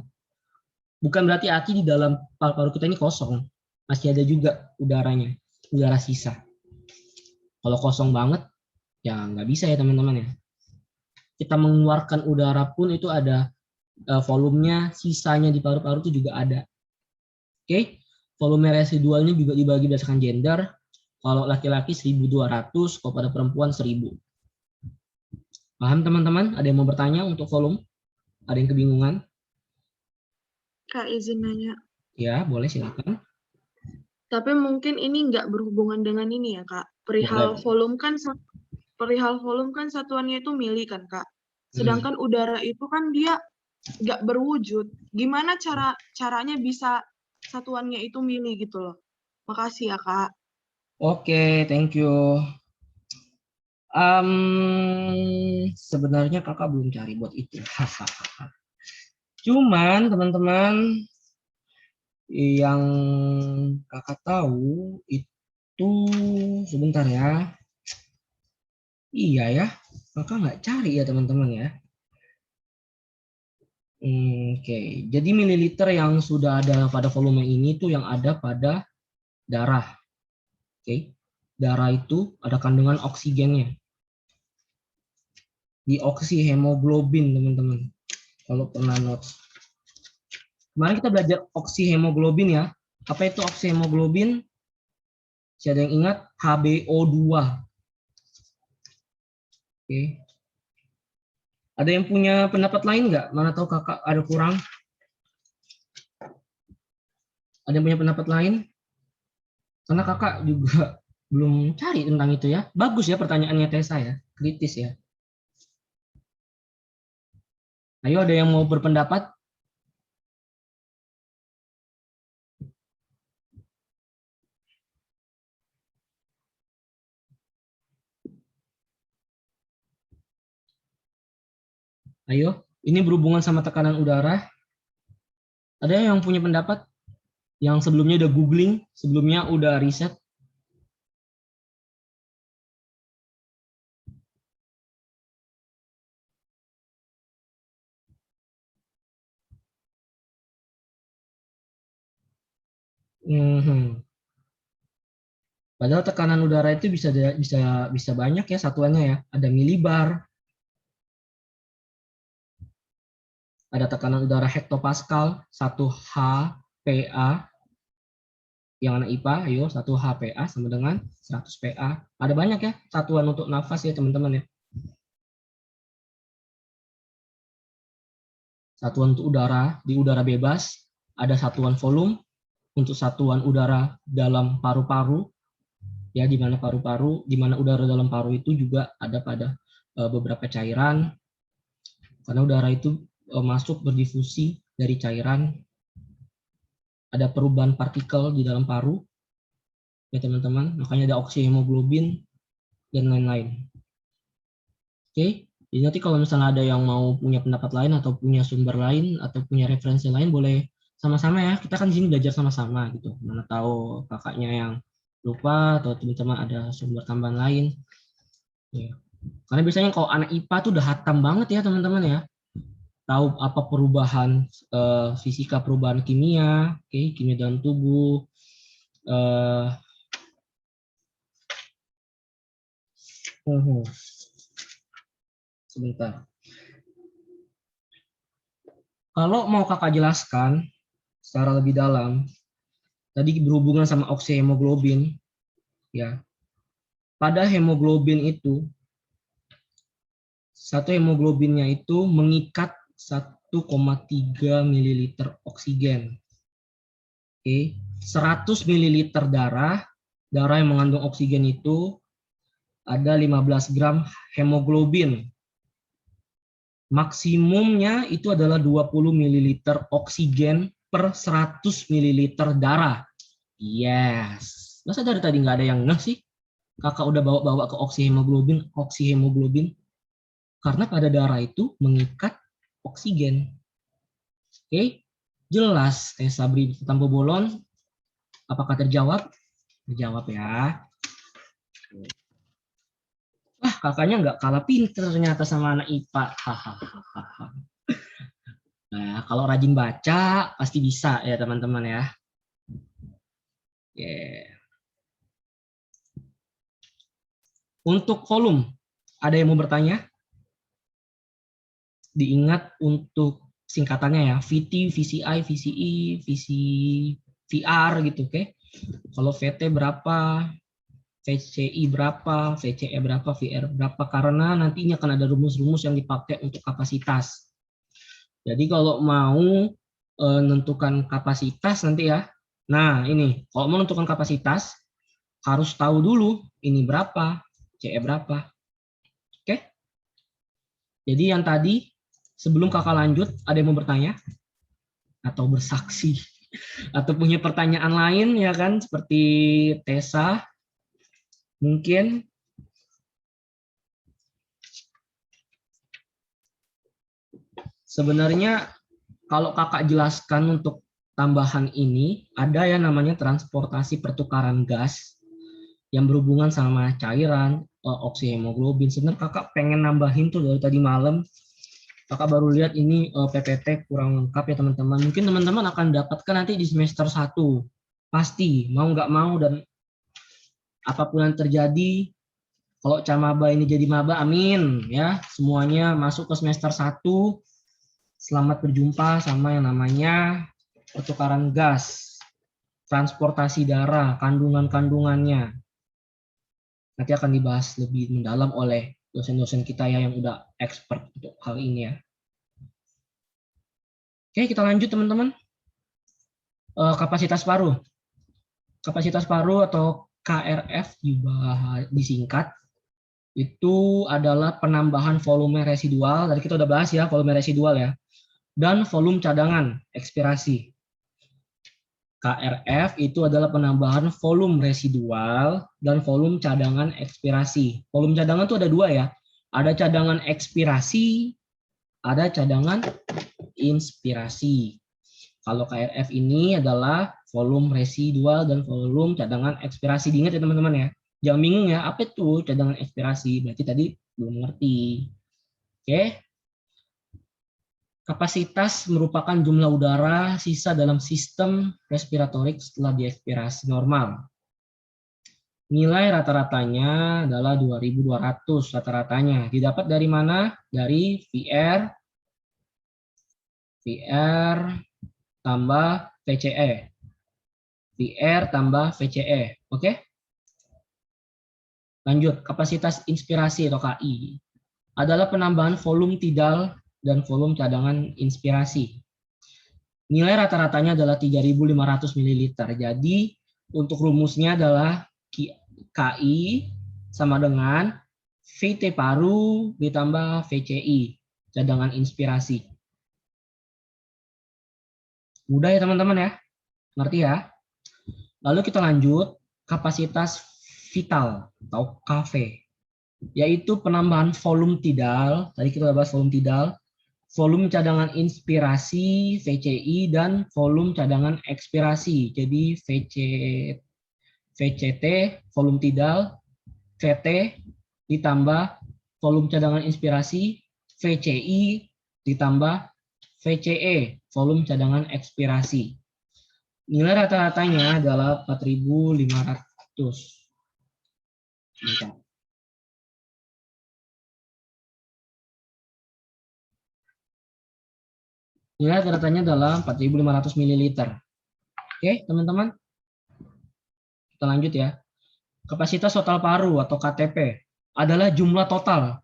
Bukan berarti hati di dalam paru-paru kita ini kosong. Masih ada juga udaranya, udara sisa. Kalau kosong banget, ya nggak bisa ya teman-teman ya. Kita mengeluarkan udara pun itu ada volumenya, sisanya di paru-paru itu juga ada. Oke, volume residualnya juga dibagi berdasarkan gender. Kalau laki-laki 1.200, kalau pada perempuan 1.000. Paham teman-teman? Ada yang mau bertanya untuk volume? Ada yang kebingungan? Kak, izin nanya. Ya, boleh silakan. Tapi mungkin ini nggak berhubungan dengan ini ya, Kak. Perihal Boleh. volume kan satuannya itu mili kan, Kak. Sedangkan udara itu kan dia nggak berwujud. Gimana caranya bisa satuannya itu mili gitu loh. Makasih ya, Kak. Oke, thank you. Sebenarnya kakak belum cari buat itu. Cuman teman-teman, yang kakak tahu itu sebentar ya. Iya ya, kakak nggak cari ya teman-teman ya. Oke, jadi mililiter yang sudah ada pada volume ini tuh yang ada pada darah. Oke, darah itu ada kandungan oksigennya. Di oksihemoglobin teman-teman. Kalau pernah notes. Kemarin kita belajar oksihemoglobin ya. Apa itu oksihemoglobin? Siapa yang ingat? HBO2. Oke. Ada yang punya pendapat lain nggak? Mana tahu kakak ada kurang? Ada yang punya pendapat lain? Karena kakak juga belum cari tentang itu ya. Bagus ya pertanyaannya Tessa ya. Kritis ya. Ayo ada yang mau berpendapat? Ayo, ini berhubungan sama tekanan udara. Ada yang punya pendapat? Yang sebelumnya udah googling, sebelumnya udah riset? Padahal tekanan udara itu bisa banyak ya satuannya ya. Ada milibar, ada tekanan udara hektopascal, 1 HPA. Yang anak IPA, ayo 1 HPA sama dengan 100 PA. Ada banyak ya satuan untuk nafas ya teman-teman ya. Satuan untuk udara di udara bebas, ada satuan volume untuk satuan udara dalam paru-paru. Ya, di mana paru-paru, di mana udara dalam paru itu juga ada pada beberapa cairan. Karena udara itu masuk berdifusi dari cairan. Ada perubahan partikel di dalam paru. Ya teman-teman, makanya ada oksihemoglobin dan lain-lain. Oke, jadi nanti kalau misalnya ada yang mau punya pendapat lain atau punya sumber lain atau punya referensi lain boleh sama-sama ya. Kita kan di sini belajar sama-sama gitu. Mana tahu kakaknya yang lupa atau teman-teman ada sumber tambahan lain. Ya. Karena biasanya kalau anak IPA tuh udah hatam banget ya teman-teman ya. Tahu apa perubahan fisika, perubahan kimia, oke, kimia dalam tubuh. Sebentar. Kalau mau kakak jelaskan secara lebih dalam, tadi berhubungan sama oksihemoglobin, ya. Pada hemoglobin itu, satu hemoglobinnya itu mengikat 1,3 ml oksigen. Oke, 100 ml darah yang mengandung oksigen itu ada 15 gram hemoglobin. Maksimumnya itu adalah 20 ml oksigen per 100 ml darah. Yes. Masa dari tadi nggak ada yang ngeh sih? Kakak udah bawa-bawa ke oksihemoglobin. Karena pada darah itu mengikat oksigen. Oke, jelas Teh Sabri tanpa bolon. Apakah terjawab? Terjawab ya. Wah, kakaknya nggak kalah pinter ternyata sama anak IPA. Hahaha. Nah, kalau rajin baca pasti bisa ya teman-teman ya. Yeah. Untuk volume, ada yang mau bertanya? Diingat untuk singkatannya ya, VT, VCI, VCE, VR gitu, oke? Kalau VT berapa, VCI berapa, VCE berapa, VR berapa, karena nantinya akan ada rumus-rumus yang dipakai untuk kapasitas. Jadi kalau mau menentukan kapasitas nanti ya, nah ini, kalau mau menentukan kapasitas, harus tahu dulu ini berapa, CE berapa. Oke? Jadi yang tadi, sebelum kakak lanjut, ada yang mau bertanya? Atau bersaksi? Atau punya pertanyaan lain ya kan, seperti Tessa, mungkin. Sebenarnya kalau kakak jelaskan untuk tambahan ini, ada yang namanya transportasi pertukaran gas yang berhubungan sama cairan, oksihemoglobin. Sebenarnya kakak pengen nambahin tuh dari tadi malam. Kakak baru lihat ini PPT kurang lengkap ya teman-teman. Mungkin teman-teman akan dapatkan nanti di semester 1. Pasti, mau nggak mau dan apapun yang terjadi, kalau Camaba ini jadi maba, amin ya. Semuanya masuk ke semester 1. Selamat berjumpa sama yang namanya pertukaran gas, transportasi darah, kandungan-kandungannya. Nanti akan dibahas lebih mendalam oleh dosen-dosen kita ya yang udah expert untuk hal ini ya. Oke, kita lanjut teman-teman. Kapasitas paru. Kapasitas paru atau KRF disingkat, itu adalah penambahan volume residual. Tadi kita udah bahas ya, volume residual ya. Dan volume cadangan, ekspirasi. KRF itu adalah penambahan volume residual dan volume cadangan ekspirasi. Volume cadangan itu ada dua ya. Ada cadangan ekspirasi, ada cadangan inspirasi. Kalau KRF ini adalah volume residual dan volume cadangan ekspirasi. Diingat ya teman-teman ya. Jangan bingung ya, apa itu cadangan ekspirasi? Berarti tadi belum ngerti. Oke. Kapasitas merupakan jumlah udara sisa dalam sistem respiratorik setelah diekspirasi normal. Nilai rata-ratanya adalah 2.200 rata-ratanya. Didapat dari mana? Dari VR tambah VCE. VR tambah VCE. Oke? Lanjut, kapasitas inspirasi atau KI adalah penambahan volume tidal dan volume cadangan inspirasi. Nilai rata-ratanya adalah 3.500 ml. Jadi untuk rumusnya adalah KI sama dengan VT paru ditambah VCI, cadangan inspirasi. Mudah ya teman-teman ya? Ngerti ya? Lalu kita lanjut, kapasitas vital atau KV, yaitu penambahan volume tidal. Tadi kita bahas volume tidal volume cadangan inspirasi VCI dan volume cadangan ekspirasi. Jadi VCT volume tidal, VT ditambah volume cadangan inspirasi, VCI ditambah VCE volume cadangan ekspirasi. Nilai rata-ratanya adalah 4.500. Nilai rata-ratanya adalah 4.500 ml. Oke, teman-teman. Kita lanjut ya. Kapasitas total paru atau KTP adalah jumlah total.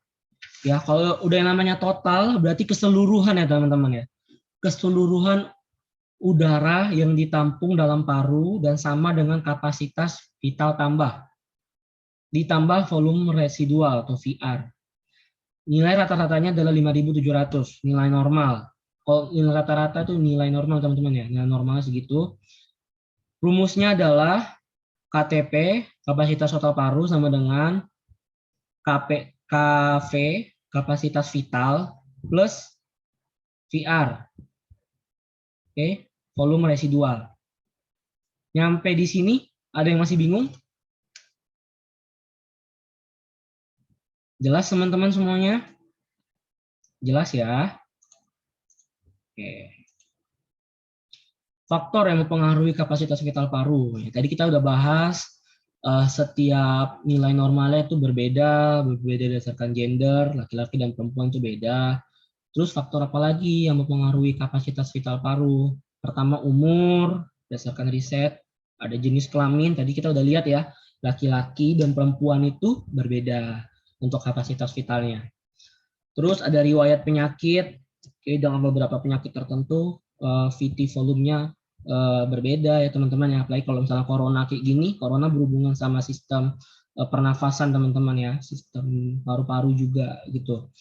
Ya, kalau udah yang namanya total berarti keseluruhan ya, teman-teman ya. Keseluruhan udara yang ditampung dalam paru dan sama dengan kapasitas vital tambah. Ditambah volume residual atau VR. Nilai rata-ratanya adalah 5.700, nilai normal. Kalau nilai rata-rata itu nilai normal, teman-teman ya. Nilai normal segitu. Rumusnya adalah KTP, kapasitas total paru, sama dengan KV, kapasitas vital, plus VR. Oke, volume residual. Nyampe di sini, ada yang masih bingung? Jelas teman-teman semuanya? Jelas ya? Oke. Faktor yang mempengaruhi kapasitas vital paru. Tadi kita udah bahas setiap nilai normalnya itu berbeda berdasarkan gender, laki-laki dan perempuan itu beda. Terus faktor apa lagi yang mempengaruhi kapasitas vital paru? Pertama umur, berdasarkan riset. Ada jenis kelamin, tadi kita udah lihat ya, laki-laki dan perempuan itu berbeda untuk kapasitas vitalnya. Terus ada riwayat penyakit, dengan beberapa penyakit tertentu, VT volumenya berbeda ya teman-teman ya. Apalagi kalau misalnya corona kayak gini, corona berhubungan sama sistem pernafasan teman-teman ya, sistem paru-paru juga gitu.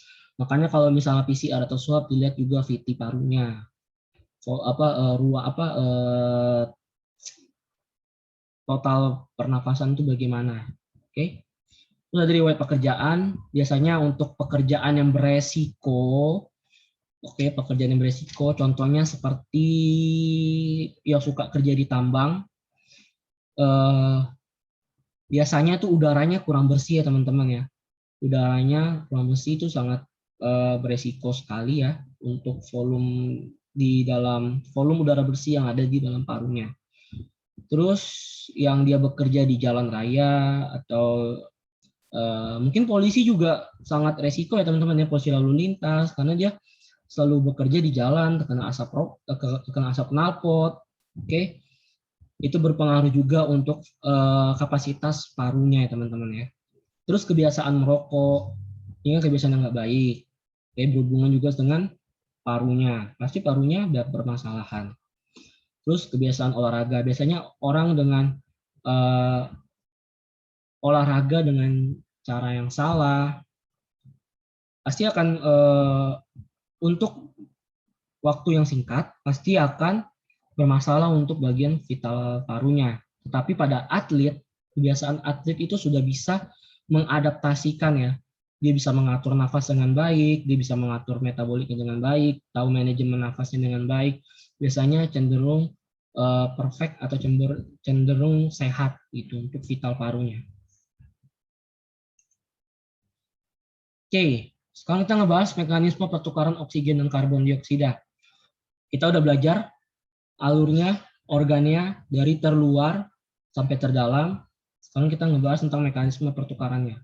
Makanya kalau misalnya PCR atau swab dilihat juga VT parunya, total pernafasan itu bagaimana. Oke. Terus ada riwayat pekerjaan, biasanya untuk pekerjaan yang beresiko. Oke, pekerjaan yang beresiko, contohnya seperti yang suka kerja di tambang, biasanya tuh udaranya kurang bersih ya teman-teman ya. Udaranya kurang bersih itu sangat beresiko sekali ya untuk volume udara bersih yang ada di dalam parunya. Terus yang dia bekerja di jalan raya atau mungkin polisi juga sangat resiko ya teman-teman ya, polisi lalu lintas, karena dia selalu bekerja di jalan, terkena asap knalpot, oke, itu berpengaruh juga untuk kapasitas parunya ya teman-teman ya. Terus kebiasaan merokok, ini kebiasaan yang nggak baik, oke, berhubungan juga dengan parunya, pasti parunya ada permasalahan. Terus kebiasaan olahraga, biasanya orang dengan olahraga dengan cara yang salah, pasti akan untuk waktu yang singkat pasti akan bermasalah untuk bagian vital parunya. Tetapi pada atlet, kebiasaan atlet itu sudah bisa mengadaptasikan ya. Dia bisa mengatur nafas dengan baik, dia bisa mengatur metaboliknya dengan baik, tahu manajemen nafasnya dengan baik. Biasanya cenderung perfect atau cenderung sehat itu untuk vital parunya. Oke, sekarang kita ngebahas mekanisme pertukaran oksigen dan karbon dioksida. Kita udah belajar alurnya, organnya dari terluar sampai terdalam. Sekarang kita ngebahas tentang mekanisme pertukarannya.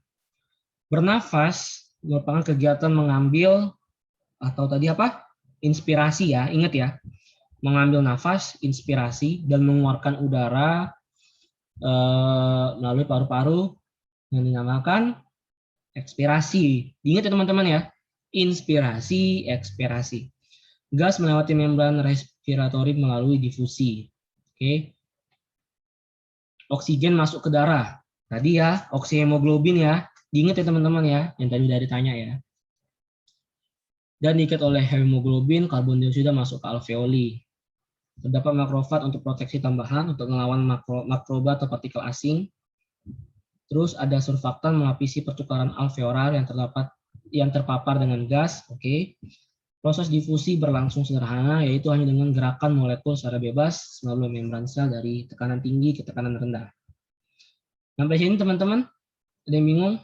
Bernafas merupakan kegiatan mengambil atau tadi apa? Inspirasi ya, ingat ya. Mengambil nafas, inspirasi, dan mengeluarkan udara melalui paru-paru yang dinamakan ekspirasi. Diingat ya teman-teman ya, inspirasi, ekspirasi. Gas melewati membran respiratori melalui difusi. Oke. Oksigen masuk ke darah. Tadi ya, oksihemoglobin ya. Diingat ya teman-teman ya, yang tadi udah ditanya ya. Dan diikat oleh hemoglobin, karbon dioksida masuk ke alveoli. Terdapat makrofag untuk proteksi tambahan untuk melawan makroba atau partikel asing. Terus ada surfaktan melapisi pertukaran alveolar yang terpapar dengan gas, oke. Proses difusi berlangsung sederhana, yaitu hanya dengan gerakan molekul secara bebas melalui membran sel dari tekanan tinggi ke tekanan rendah. Sampai sini teman-teman, ada yang bingung?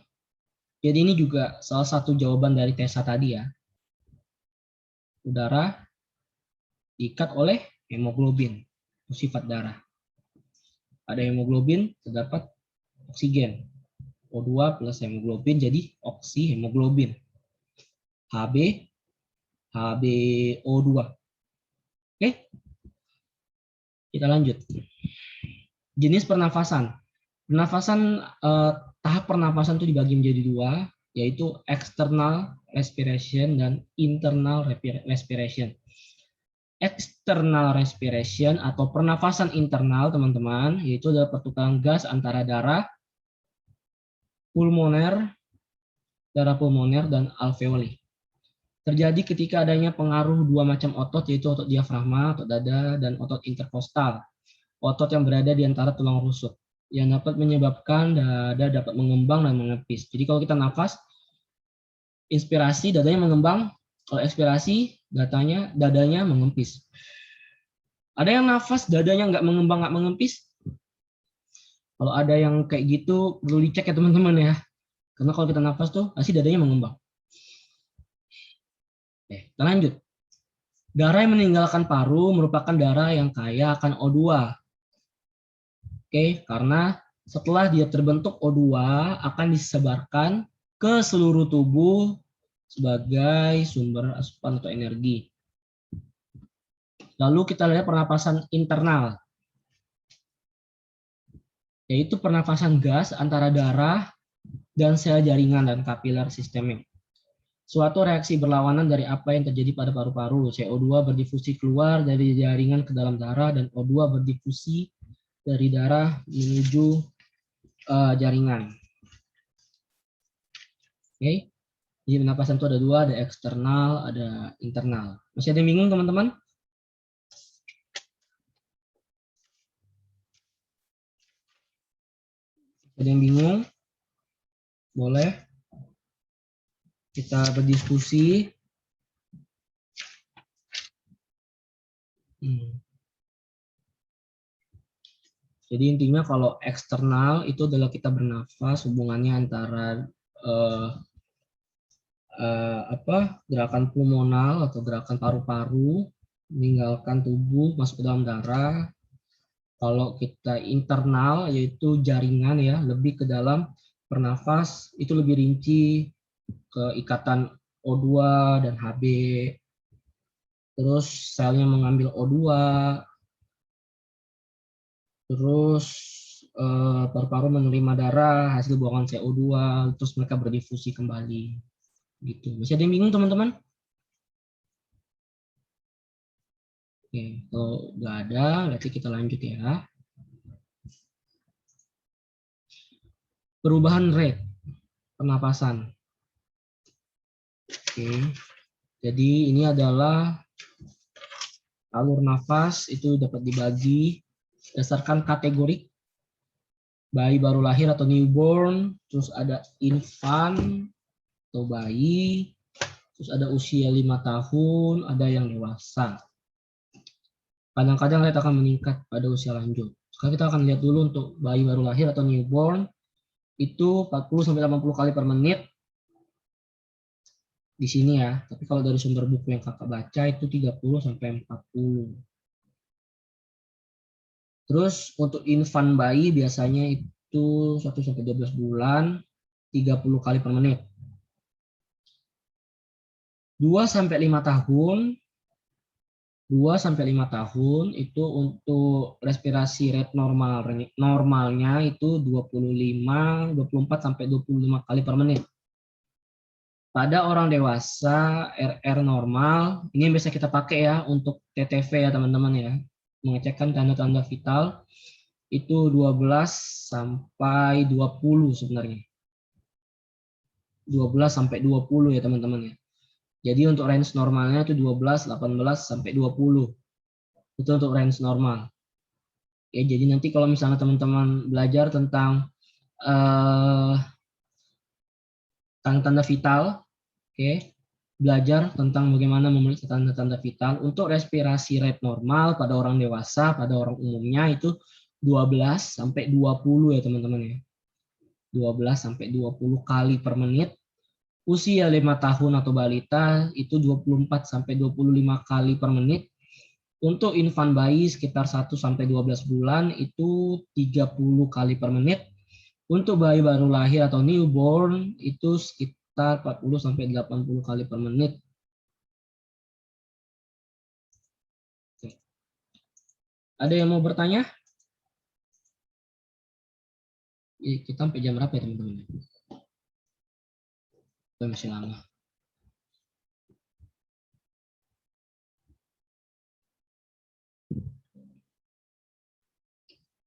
Jadi ini juga salah satu jawaban dari TESA tadi ya. Udara diikat oleh hemoglobin, sifat darah. Ada hemoglobin, terdapat oksigen. O2 plus hemoglobin jadi oksihemoglobin. Hb, HbO2. Oke, kita lanjut. Jenis pernafasan. Tahap pernafasan itu dibagi menjadi dua, yaitu external respiration dan internal respiration. External respiration atau pernafasan internal, teman-teman, yaitu adalah pertukaran gas antara darah pulmoner, dan alveoli. Terjadi ketika adanya pengaruh dua macam otot, yaitu otot diafragma, otot dada, dan otot interkostal, otot yang berada di antara tulang rusuk, yang dapat menyebabkan dada dapat mengembang dan mengepis. Jadi kalau kita nafas, inspirasi dadanya mengembang, kalau ekspirasi dadanya mengempis. Ada yang nafas dadanya nggak mengembang, nggak mengempis? Kalau ada yang kayak gitu perlu dicek ya teman-teman ya. Karena kalau kita nafas tuh pasti dadanya mengembang. Oke, kita lanjut. Darah yang meninggalkan paru merupakan darah yang kaya akan O2. Oke, karena setelah dia terbentuk O2 akan disebarkan ke seluruh tubuh sebagai sumber asupan atau energi. Lalu kita lihat pernapasan internal, yaitu pernapasan gas antara darah dan sel jaringan dan kapiler sistemik. Suatu reaksi berlawanan dari apa yang terjadi pada paru-paru. CO2 berdifusi keluar dari jaringan ke dalam darah dan O2 berdifusi dari darah menuju jaringan. Oke. Jadi pernapasan itu ada dua, ada eksternal, ada internal. Masih ada yang bingung teman-teman? Ada yang bingung? Boleh kita berdiskusi. Jadi intinya kalau eksternal itu adalah kita bernafas, hubungannya antara gerakan pulmonal atau gerakan paru-paru meninggalkan tubuh masuk ke dalam darah. Kalau kita internal yaitu jaringan ya, lebih ke dalam bernafas, itu lebih rinci ke ikatan O2 dan Hb. Terus selnya mengambil O2, terus paru-paru menerima darah hasil buangan CO2, terus mereka berdifusi kembali. Gitu. Masih ada yang bingung teman-teman? Oke, kalau nggak ada, berarti kita lanjut ya. Perubahan rate pernapasan. Oke, jadi ini adalah alur nafas itu dapat dibagi berdasarkan kategori bayi baru lahir atau newborn, terus ada infant atau bayi, terus ada usia 5 tahun, ada yang dewasa. Kadang-kadang rate akan meningkat pada usia lanjut. Sekarang kita akan lihat dulu untuk bayi baru lahir atau newborn, itu 40-80 kali per menit di sini ya. Tapi kalau dari sumber buku yang kakak baca itu 30-40. Terus untuk infant bayi biasanya itu 1-12 bulan, 30 kali per menit. 2-5 tahun, 2-5 tahun itu untuk respirasi rate normalnya itu 24-25 kali per menit. Pada orang dewasa RR normal, ini yang biasa kita pakai ya untuk TTV ya teman-teman ya, mengecekkan tanda-tanda vital itu 12-20 sebenarnya. 12-20 ya teman-teman ya. Jadi untuk range normalnya itu 12, 18-20. Itu untuk range normal. Ya, jadi nanti kalau misalnya teman-teman belajar tentang tanda vital, oke, belajar tentang bagaimana memeriksa tanda-tanda vital. Untuk respirasi rate normal pada orang dewasa, pada orang umumnya itu 12 sampai 20 ya teman-teman ya. 12 sampai 20 kali per menit. Usia 5 tahun atau balita itu 24 sampai 25 kali per menit. Untuk infan bayi sekitar 1 sampai 12 bulan itu 30 kali per menit. Untuk bayi baru lahir atau newborn itu sekitar 40 sampai 80 kali per menit. Ada yang mau bertanya? Kita sampai jam berapa ya teman-teman? Masih lama.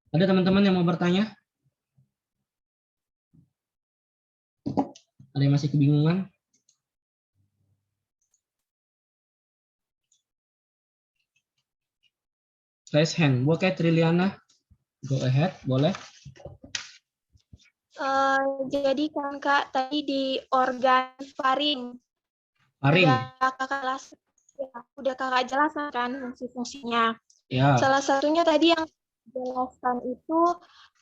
Ada teman-teman yang mau bertanya? Ada yang masih kebingungan? Raise hand. Oke, Triliana. Go ahead, boleh. Jadi kan Kak, tadi di organ faring. Faring. Udah Kakak jelaskan kan fungsi-fungsinya. Ya. Salah satunya tadi yang jelaskan itu,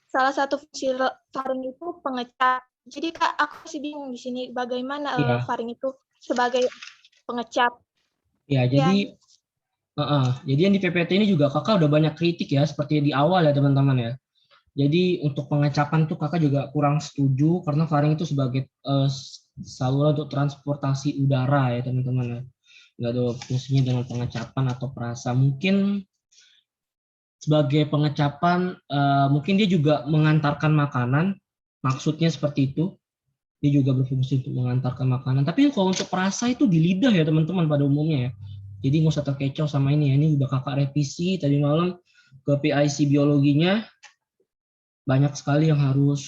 salah satu fungsi faring itu pengecap. Jadi Kak, aku masih bingung di sini bagaimana faring itu sebagai pengecap. Ya, jadi jadi yang di PPT ini juga kakak udah banyak kritik ya, seperti di awal ya teman-teman ya. Jadi untuk pengecapan tuh kakak juga kurang setuju karena faring itu sebagai saluran untuk transportasi udara ya teman-teman ya. Nggak ada fungsinya dengan pengecapan atau perasa. Mungkin sebagai pengecapan, mungkin dia juga mengantarkan makanan, maksudnya seperti itu. Dia juga berfungsi untuk mengantarkan makanan. Tapi kalau untuk perasa itu di lidah ya teman-teman pada umumnya ya. Jadi nggak usah terkecoh sama ini ya. Ini udah kakak revisi tadi malam ke PIC biologinya. Banyak sekali yang harus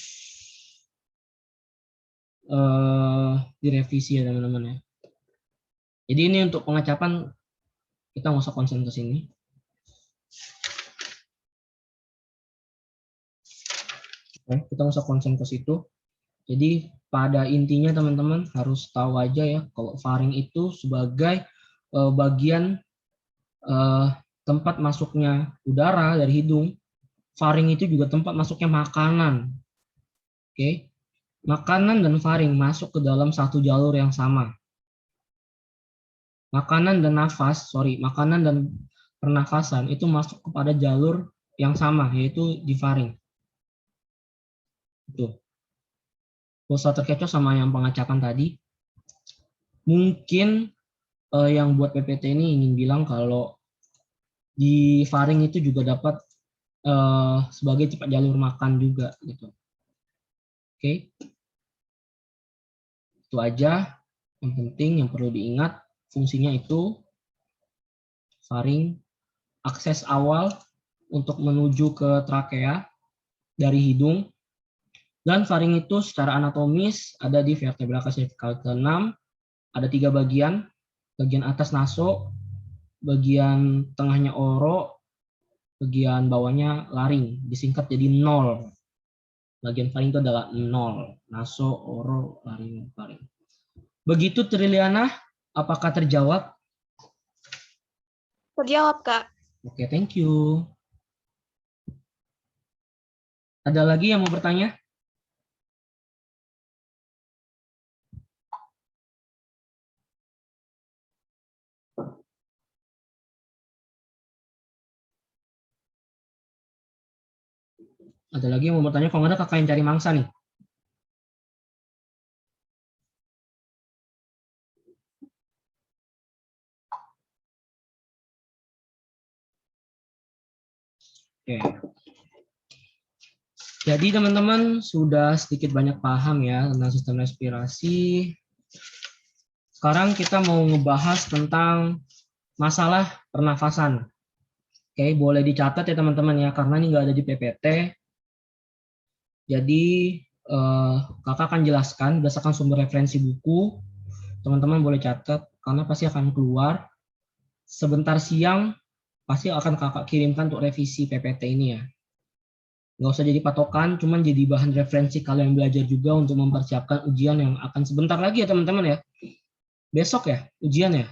direvisi ya teman-teman ya. Jadi ini untuk pengecapan kita nggak usah konsen ke sini. Oke, kita nggak usah konsen ke situ. Jadi pada intinya teman-teman harus tahu aja ya kalau faring itu sebagai bagian tempat masuknya udara dari hidung. Faring itu juga tempat masuknya makanan. Oke. Makanan dan faring masuk ke dalam satu jalur yang sama. Makanan dan makanan dan pernafasan itu masuk kepada jalur yang sama, yaitu di faring. Itu. Gak usah terkecoh sama yang pengecapan tadi. Mungkin yang buat PPT ini ingin bilang kalau di faring itu juga dapat sebagai cepat jalur makan juga gitu. Oke. Itu aja yang penting yang perlu diingat, fungsinya itu faring, akses awal untuk menuju ke trakea dari hidung, dan faring itu secara anatomis ada di vertebra cervical ke-6, ada 3 bagian, bagian atas naso, bagian tengahnya oro, bagian bawahnya laring, disingkat jadi 0. Bagian faring itu adalah 0, naso, oro, laring, faring. Begitu Triliana, apakah terjawab? Terjawab, Kak. Oke, thank you. Ada lagi yang mau bertanya? Ada lagi yang mau bertanya? Kalau nggak ada kakak yang cari mangsa nih. Oke. Jadi teman-teman sudah sedikit banyak paham ya tentang sistem respirasi. Sekarang kita mau ngebahas tentang masalah pernafasan. Oke, boleh dicatat ya teman-teman ya, karena ini nggak ada di PPT. Jadi kakak akan jelaskan berdasarkan sumber referensi buku. Teman-teman boleh catat karena pasti akan keluar. Sebentar siang pasti akan kakak kirimkan untuk revisi PPT ini ya. Nggak usah jadi patokan, cuman jadi bahan referensi kalian belajar juga untuk mempersiapkan ujian yang akan sebentar lagi ya teman-teman ya. besok ya ujian ya.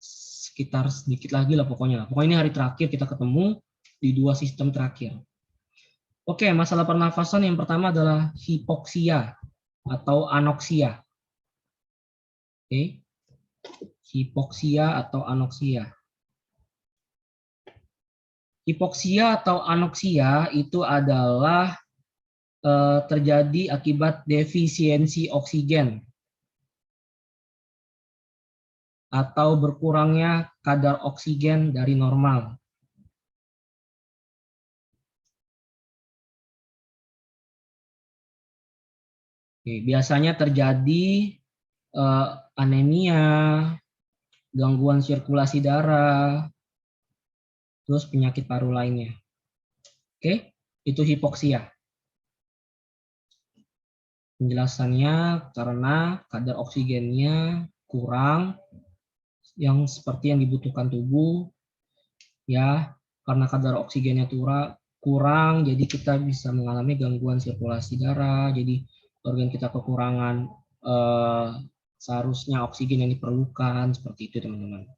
Sekitar sedikit lagi lah pokoknya. Pokoknya ini hari terakhir kita ketemu di 2 sistem terakhir. Oke, masalah pernafasan yang pertama adalah hipoksia atau anoksia. Oke. Hipoksia atau anoksia. Hipoksia atau anoksia itu adalah terjadi akibat defisiensi oksigen atau berkurangnya kadar oksigen dari normal. Oke, biasanya terjadi anemia, gangguan sirkulasi darah, terus penyakit paru lainnya. Oke, itu hipoksia. Penjelasannya karena kadar oksigennya kurang yang seperti yang dibutuhkan tubuh, ya, karena kadar oksigennya kurang, jadi kita bisa mengalami gangguan sirkulasi darah, jadi organ kita kekurangan seharusnya oksigen yang diperlukan, seperti itu teman-teman.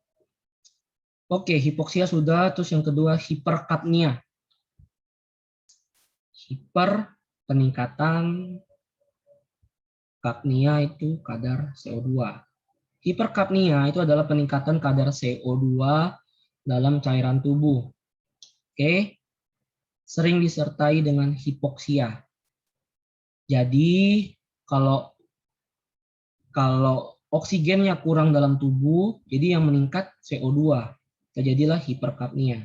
Oke, hipoksia sudah, terus yang kedua hiperkapnia. Peningkatan kapnia itu kadar CO2. Hiperkapnia itu adalah peningkatan kadar CO2 dalam cairan tubuh. Oke, sering disertai dengan hipoksia. Jadi kalau oksigennya kurang dalam tubuh, jadi yang meningkat CO2, terjadilah hiperkapnia.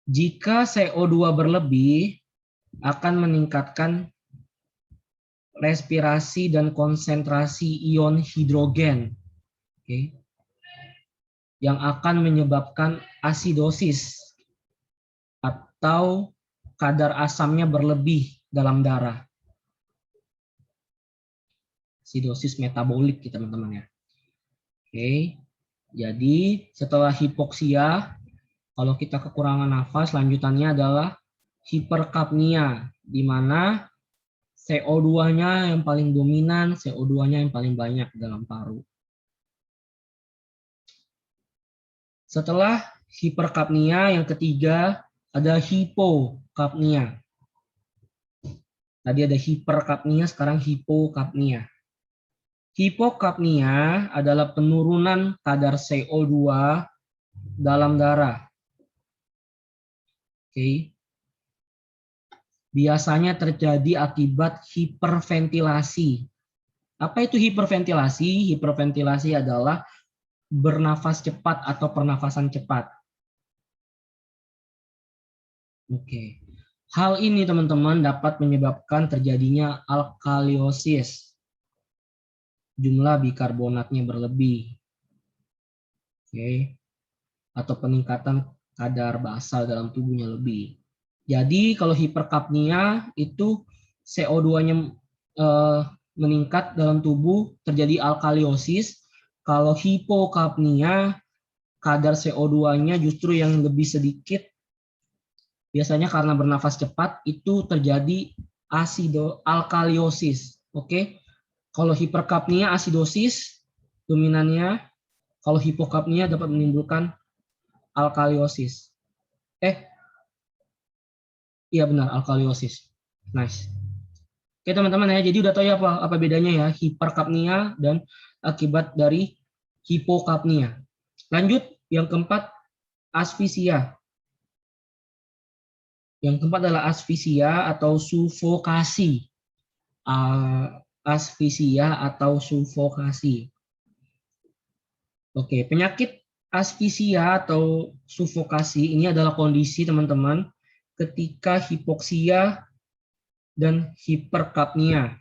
Jika CO2 berlebih, akan meningkatkan respirasi dan konsentrasi ion hidrogen, yang akan menyebabkan asidosis atau kadar asamnya berlebih dalam darah. Asidosis metabolik, teman-teman ya. Oke, jadi setelah hipoksia, kalau kita kekurangan nafas, lanjutannya adalah hiperkapnia, di mana CO2-nya yang paling dominan, CO2-nya yang paling banyak dalam paru. Setelah hiperkapnia, yang ketiga ada hipokapnia. Tadi ada hiperkapnia, sekarang hipokapnia. Hipokapnia adalah penurunan kadar CO2 dalam darah. Oke. Biasanya terjadi akibat hiperventilasi. Apa itu hiperventilasi? Hiperventilasi adalah bernafas cepat atau pernafasan cepat. Oke. Hal ini teman-teman dapat menyebabkan terjadinya alkaliosis. Jumlah bikarbonatnya berlebih. Oke. Atau peningkatan kadar basal dalam tubuhnya lebih. Jadi kalau hiperkapnia itu CO2-nya meningkat dalam tubuh, terjadi alkaliosis. Kalau hipokapnia, kadar CO2-nya justru yang lebih sedikit. Biasanya karena bernafas cepat itu terjadi alkaliosis. Oke. Kalau hiperkapnia asidosis dominannya, kalau hipokapnia dapat menimbulkan alkaliosis. Iya benar, alkaliosis. Nice. Oke teman-teman ya, jadi udah tahu ya apa bedanya ya hiperkapnia dan akibat dari hipokapnia. Lanjut, yang keempat asfisia. Yang keempat adalah asfisia atau sufokasi. Asfisia atau sufokasi. Oke, penyakit asfisia atau sufokasi ini adalah kondisi teman-teman ketika hipoksia dan hiperkapnia,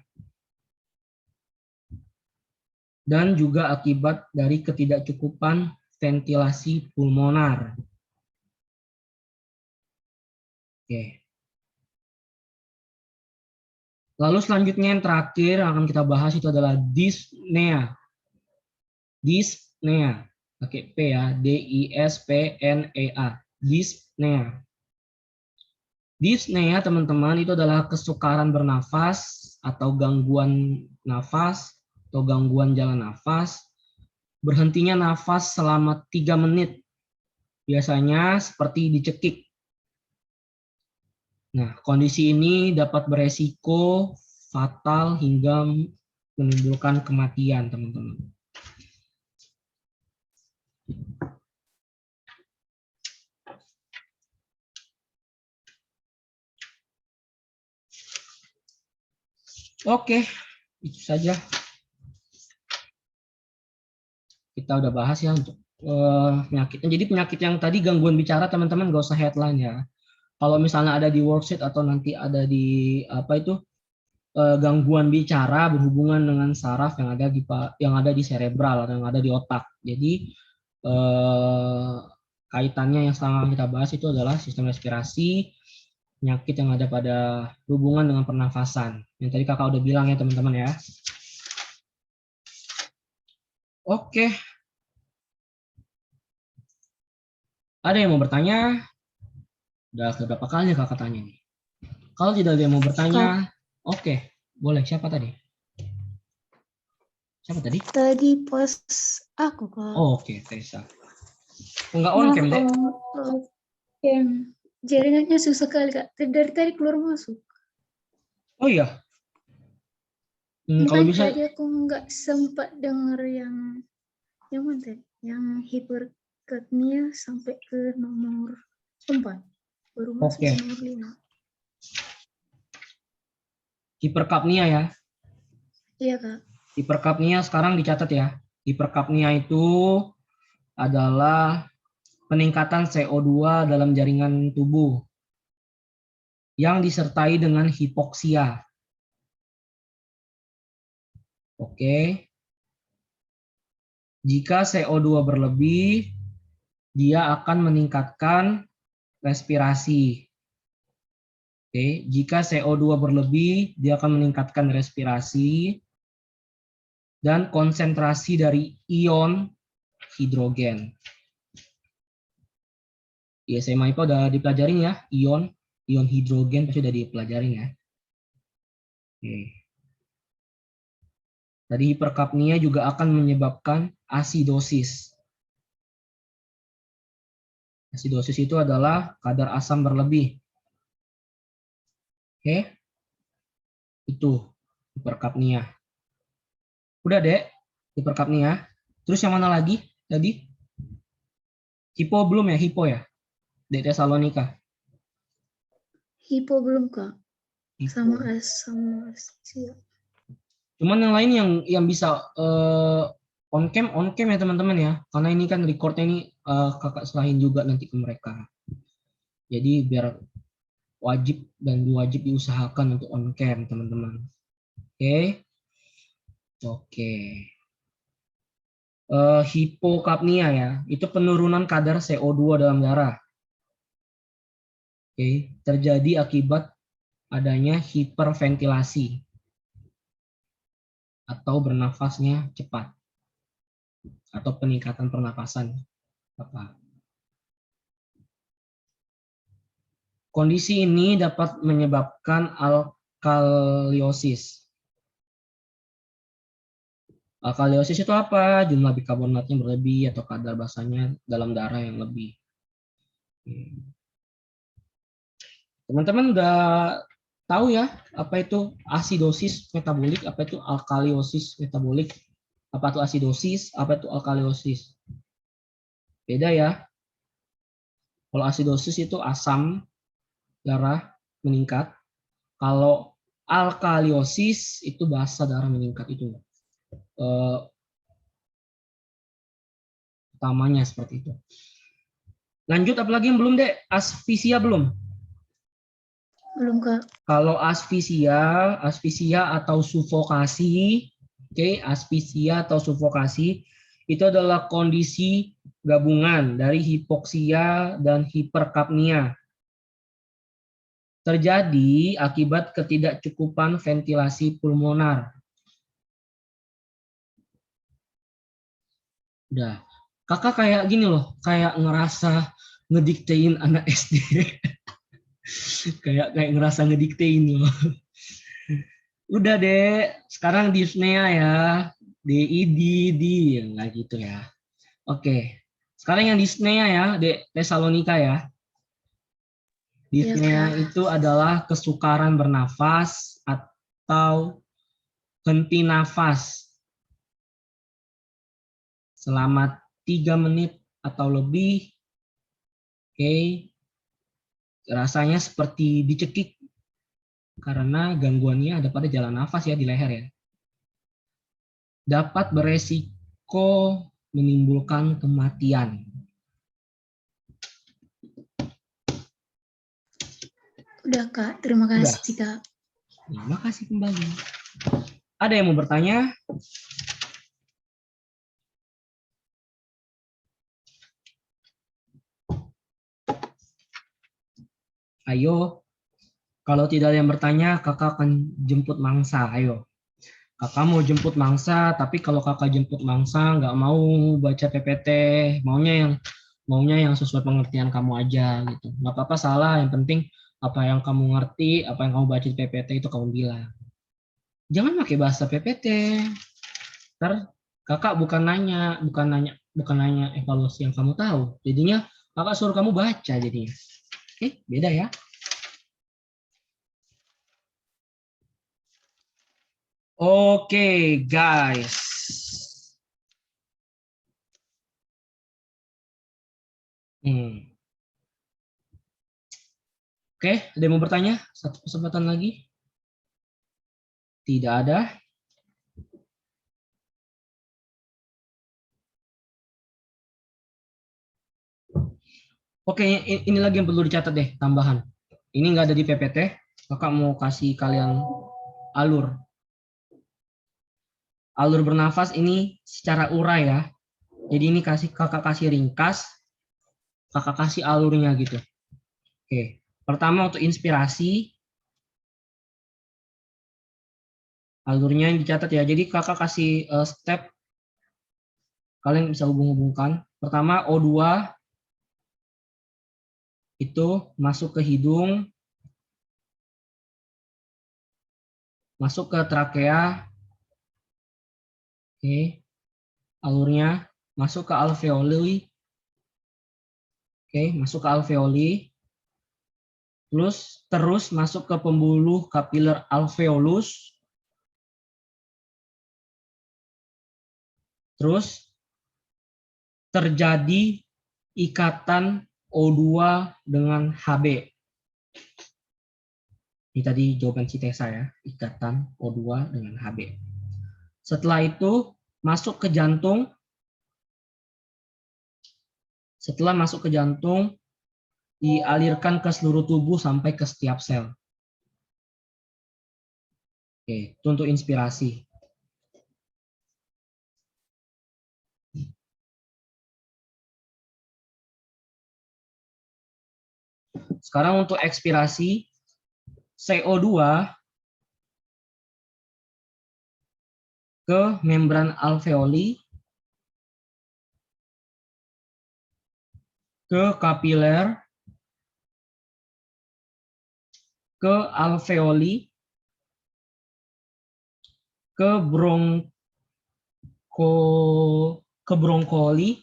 dan juga akibat dari ketidakcukupan ventilasi pulmonar. Oke. Lalu selanjutnya yang terakhir yang akan kita bahas itu adalah dyspnea. Dyspnea, pakai P ya, D-I-S-P-N-E-A. Dyspnea. Dyspnea teman-teman itu adalah kesukaran bernafas atau gangguan nafas atau gangguan jalan nafas, berhentinya nafas selama 3 menit. Biasanya seperti dicekik. Nah, kondisi ini dapat beresiko fatal hingga menimbulkan kematian, teman-teman. Oke, itu saja. Kita udah bahas ya untuk penyakitnya. Jadi penyakit yang tadi gangguan bicara, teman-teman gak usah headline ya. Kalau misalnya ada di worksheet atau nanti ada di gangguan bicara berhubungan dengan saraf yang ada di cerebral atau yang ada di otak. Jadi kaitannya yang sekarang kita bahas itu adalah sistem respirasi, penyakit yang ada pada hubungan dengan pernafasan. Yang tadi kakak udah bilang ya teman-teman ya. Oke. Ada yang mau bertanya? Udah berapa kali kakak tanya nih? Kalau tidak ada yang mau bertanya, oke. Boleh. Siapa tadi? Siapa tadi? Tadi pas aku, Kak. Oh, oke, Tessa. Enggak on cam, Dek? Jaringannya susah kali, Kak. Dari tadi keluar masuk. Oh iya. Kalau bisa tadi aku nggak sempat dengar yang mana tadi? Yang hiperkapnia sampai ke nomor 4. Baru masuk Oke. nomor 5. Hiperkapnia ya. Iya, Kak. Hiperkapnia sekarang dicatat ya. Hiperkapnia itu adalah peningkatan CO2 dalam jaringan tubuh yang disertai dengan hipoksia. Oke. Jika CO2 berlebih, dia akan meningkatkan respirasi. Oke, jika CO2 berlebih, dia akan meningkatkan respirasi dan konsentrasi dari ion hidrogen. Di SMA IPA udah dipelajarin ya, ion hidrogen pasti udah dipelajarin ya. Oke. Tadi hiperkapnia juga akan menyebabkan asidosis. Asidosis itu adalah kadar asam berlebih. Oke. Itu hiperkapnia. Udah, Dek, hiperkapnia. Terus yang mana lagi tadi? Hipo belum ya, hipo ya? Dek Tesalonika. Hipo belum, Kak. Hipo. Sama asfisia. Cuman yang lain yang bisa on cam ya teman-teman ya. Karena ini kan recordnya ini kakak selain juga nanti ke mereka. Jadi biar wajib diusahakan untuk on cam teman-teman. Oke. Oke. Hipokapnia ya, itu penurunan kadar CO2 dalam darah. Oke, terjadi akibat adanya hiperventilasi atau bernafasnya cepat atau peningkatan pernapasan. Kondisi ini dapat menyebabkan alkaliosis. Alkaliosis itu apa? Jumlah bikarbonatnya berlebih atau kadar basanya dalam darah yang lebih. Teman-teman udah tahu ya apa itu asidosis metabolik, apa itu alkaliosis metabolik, apa itu asidosis, apa itu alkaliosis. Beda ya. Kalau asidosis itu asam darah meningkat. Kalau alkaliosis itu basa darah meningkat itu. Utamanya seperti itu. Lanjut apalagi yang belum, Dek? Asfisia belum? Belum, Kak. Kalau asfisia atau sufokasi, oke, asfisia atau sufokasi itu adalah kondisi gabungan dari hipoksia dan hiperkapnia. Terjadi akibat ketidakcukupan ventilasi pulmonar. Udah, kakak kayak gini loh, kayak ngerasa ngediktein anak SD. kayak ngerasa ngediktein loh. Udah deh, sekarang dyspnea ya. DID, nggak gitu ya. Oke, sekarang yang dyspnea ya, Tesalonika ya. Dyspnea Kak. itu adalah kesukaran bernafas atau henti nafas selama 3 menit atau lebih. Oke, rasanya seperti dicekik karena gangguannya ada pada jalan nafas ya di leher ya. Dapat beresiko menimbulkan kematian. Udah Kak, terima Udah. kasih Kak. Terima kasih kembali. Ada yang mau bertanya? Ayo, kalau tidak ada yang bertanya, kakak akan jemput mangsa. Ayo, kakak mau jemput mangsa, tapi kalau kakak jemput mangsa nggak mau baca PPT, maunya yang sesuai pengertian kamu aja gitu. Nggak apa-apa salah, yang penting apa yang kamu ngerti, apa yang kamu baca di PPT itu kamu bilang. Jangan pakai bahasa PPT. Ntar kakak bukan nanya evaluasi yang kamu tahu. Jadinya kakak suruh kamu baca jadinya. Beda ya. Oke, guys. Oke, ada yang mau bertanya? Satu kesempatan lagi. Tidak ada. Oke, ini lagi yang perlu dicatat deh, tambahan. Ini nggak ada di PPT. Kakak mau kasih kalian alur. Alur bernafas ini secara urai ya. Jadi ini kakak kasih ringkas, kakak kasih alurnya gitu. Oke, pertama untuk inspirasi, alurnya yang dicatat ya. Jadi kakak kasih step, kalian bisa hubung-hubungkan. Pertama O2 itu masuk ke hidung, masuk ke trakea. Oke, alurnya masuk ke alveoli. Oke, masuk ke alveoli. Terus masuk ke pembuluh kapiler alveolus. Terus terjadi ikatan O2 dengan Hb. Ini tadi jawaban si Tessa ya, ikatan O2 dengan Hb. Setelah itu masuk ke jantung. Setelah masuk ke jantung, dialirkan ke seluruh tubuh sampai ke setiap sel. Oke, itu untuk inspirasi. Sekarang untuk ekspirasi, CO2 ke membran alveoli, ke kapiler, ke alveoli, ke bronkoli,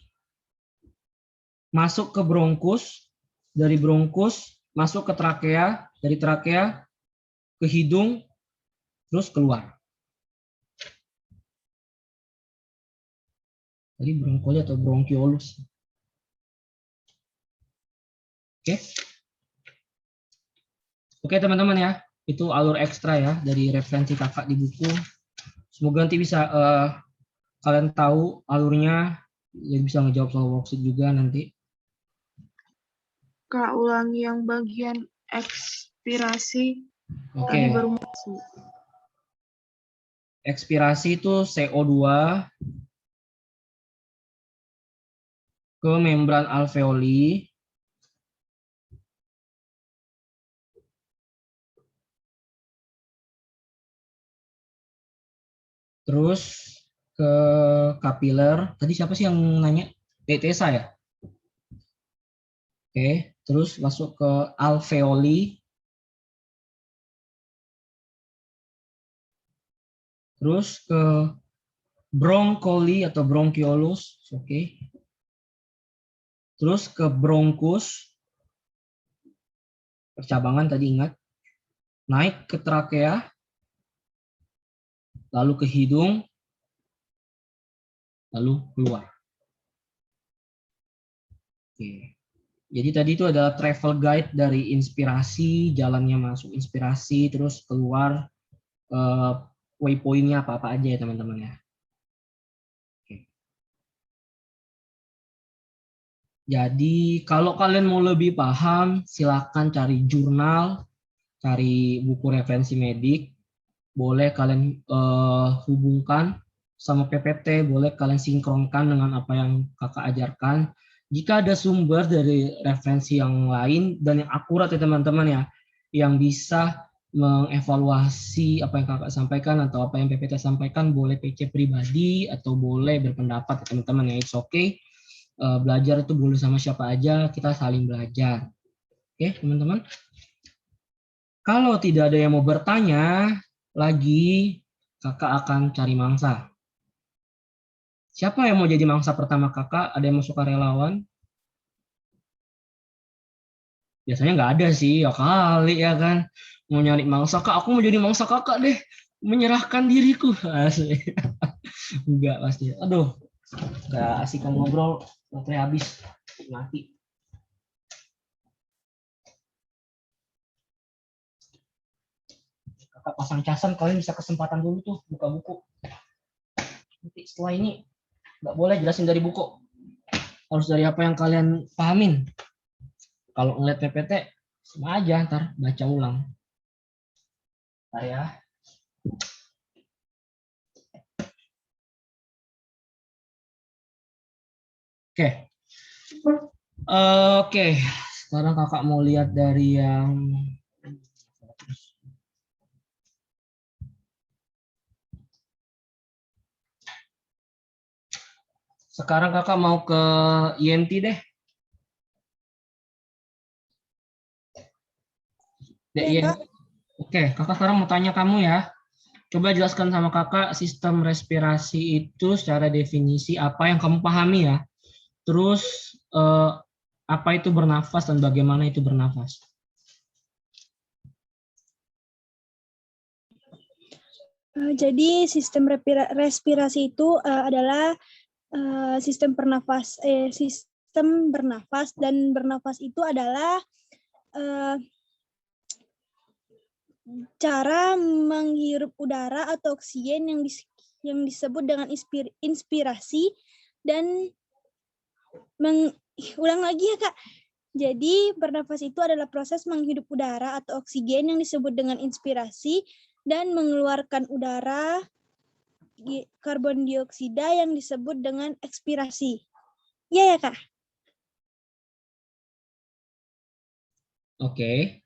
masuk ke bronkus, dari bronkus masuk ke trakea, dari trakea ke hidung, terus keluar. Jadi bronkoli atau bronkiolus. Oke. Oke teman-teman ya, itu alur ekstra ya dari referensi kakak di buku. Semoga nanti bisa kalian tahu alurnya, jadi bisa ngejawab soal worksheet juga nanti. Kak, ulangi yang bagian ekspirasi. Oke. Ini baru masuk. Ekspirasi itu CO2 ke membran alveoli, terus ke kapiler. Tadi siapa sih yang nanya? Tessa ya? Oke, terus masuk ke alveoli, Terus ke broncoli atau bronchiolus, oke. Terus ke bronchus, percabangan tadi ingat. Naik ke trakea, lalu ke hidung, lalu keluar. Oke. Jadi tadi itu adalah travel guide dari inspirasi, jalannya masuk inspirasi, terus keluar waypoint-nya apa-apa aja ya teman-teman ya. Oke. Jadi kalau kalian mau lebih paham, silakan cari jurnal, cari buku referensi medik, boleh kalian hubungkan sama PPT, boleh kalian sinkronkan dengan apa yang kakak ajarkan. Jika ada sumber dari referensi yang lain dan yang akurat ya teman-teman ya, yang bisa mengevaluasi apa yang kakak sampaikan atau apa yang PPT sampaikan, boleh PC pribadi atau boleh berpendapat ya teman-teman ya, it's okay. Belajar itu boleh sama siapa aja, kita saling belajar. Oke teman-teman. Kalau tidak ada yang mau bertanya lagi, kakak akan cari mangsa. Siapa yang mau jadi mangsa pertama kakak? Ada yang mau sukarelawan? Biasanya nggak ada sih, ya kali ya kan. Mau nyari mangsa, kak aku mau jadi mangsa kakak deh. Menyerahkan diriku. Asik. Enggak pasti. Aduh, nggak asik ngobrol, baterai habis. Mati. Kakak pasang casan, kalian bisa kesempatan dulu tuh buka buku. Nanti setelah ini nggak boleh jelasin dari buku, harus dari apa yang kalian pahamin. Kalau ngeliat PPT sama aja, ntar baca ulang. Ntar ya. Oke. Oke, sekarang kakak mau lihat dari yang sekarang kakak mau ke INT deh. Ya, Oke, kakak sekarang mau tanya kamu ya. Coba jelaskan sama kakak sistem respirasi itu secara definisi apa yang kamu pahami ya. Terus apa itu bernafas dan bagaimana itu bernafas. Jadi sistem respirasi itu adalah sistem bernafas dan bernafas itu adalah cara menghirup udara atau oksigen yang disebut dengan inspirasi dan ulang lagi ya Kak. Jadi bernafas itu adalah proses menghirup udara atau oksigen yang disebut dengan inspirasi dan mengeluarkan udara karbon dioksida yang disebut dengan ekspirasi. Iya ya Kak? Oke.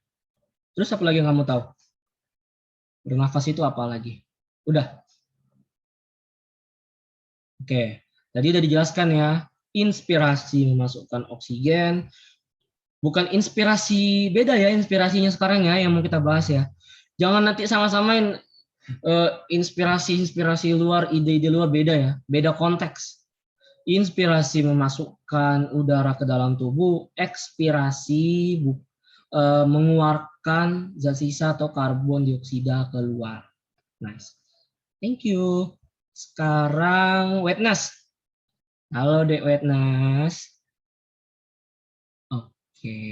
Terus apa lagi yang kamu tahu? Bernafas itu apa lagi? Udah. Oke. Tadi udah dijelaskan ya. Inspirasi memasukkan oksigen. Bukan inspirasi, beda ya inspirasinya sekarang ya yang mau kita bahas ya. Jangan nanti sama-samain inspirasi luar, ide-ide luar beda ya. Beda konteks. Inspirasi memasukkan udara ke dalam tubuh, ekspirasi mengeluarkan zat sisa atau karbon dioksida keluar. Nice. Thank you. Sekarang Wetnas. Halo Dek Wetnas. Oke.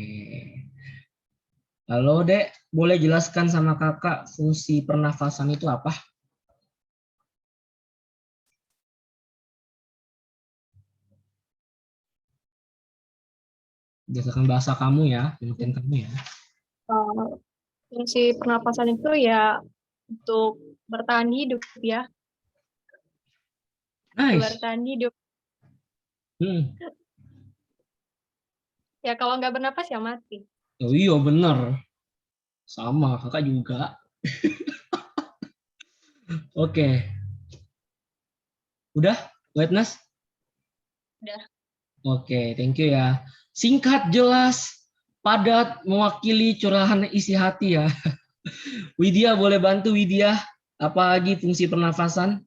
Halo Dek, boleh jelaskan sama kakak fungsi pernafasan itu apa? Berdasarkan bahasa kamu ya, pengertian kamu ya. Fungsi pernapasan itu ya untuk bertahan hidup ya. Nice. Bertahan hidup. Ya kalau nggak bernapas ya mati. Oh iya bener. Sama, kakak juga. Oke. Udah, Witness? Udah. Oke, thank you ya. Singkat, jelas, padat, mewakili curahan isi hati ya. Widya boleh bantu Widya Apa lagi fungsi pernafasan?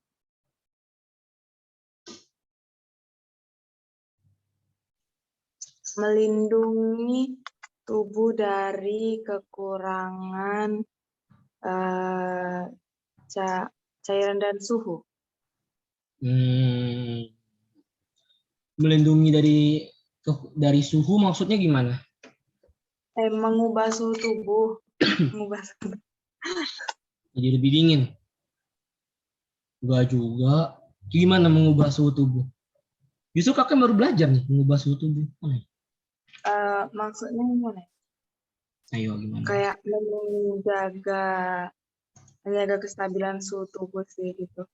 Melindungi tubuh dari kekurangan cairan dan suhu. Melindungi dari suhu maksudnya gimana? Mengubah suhu tubuh. Mengubah suhu. Jadi lebih dingin? Enggak juga. Gimana mengubah suhu tubuh? Justru kakak baru belajar nih mengubah suhu tubuh. Maksudnya gimana? Ayo gimana? Kayak menjaga kestabilan suhu tubuh sih gitu.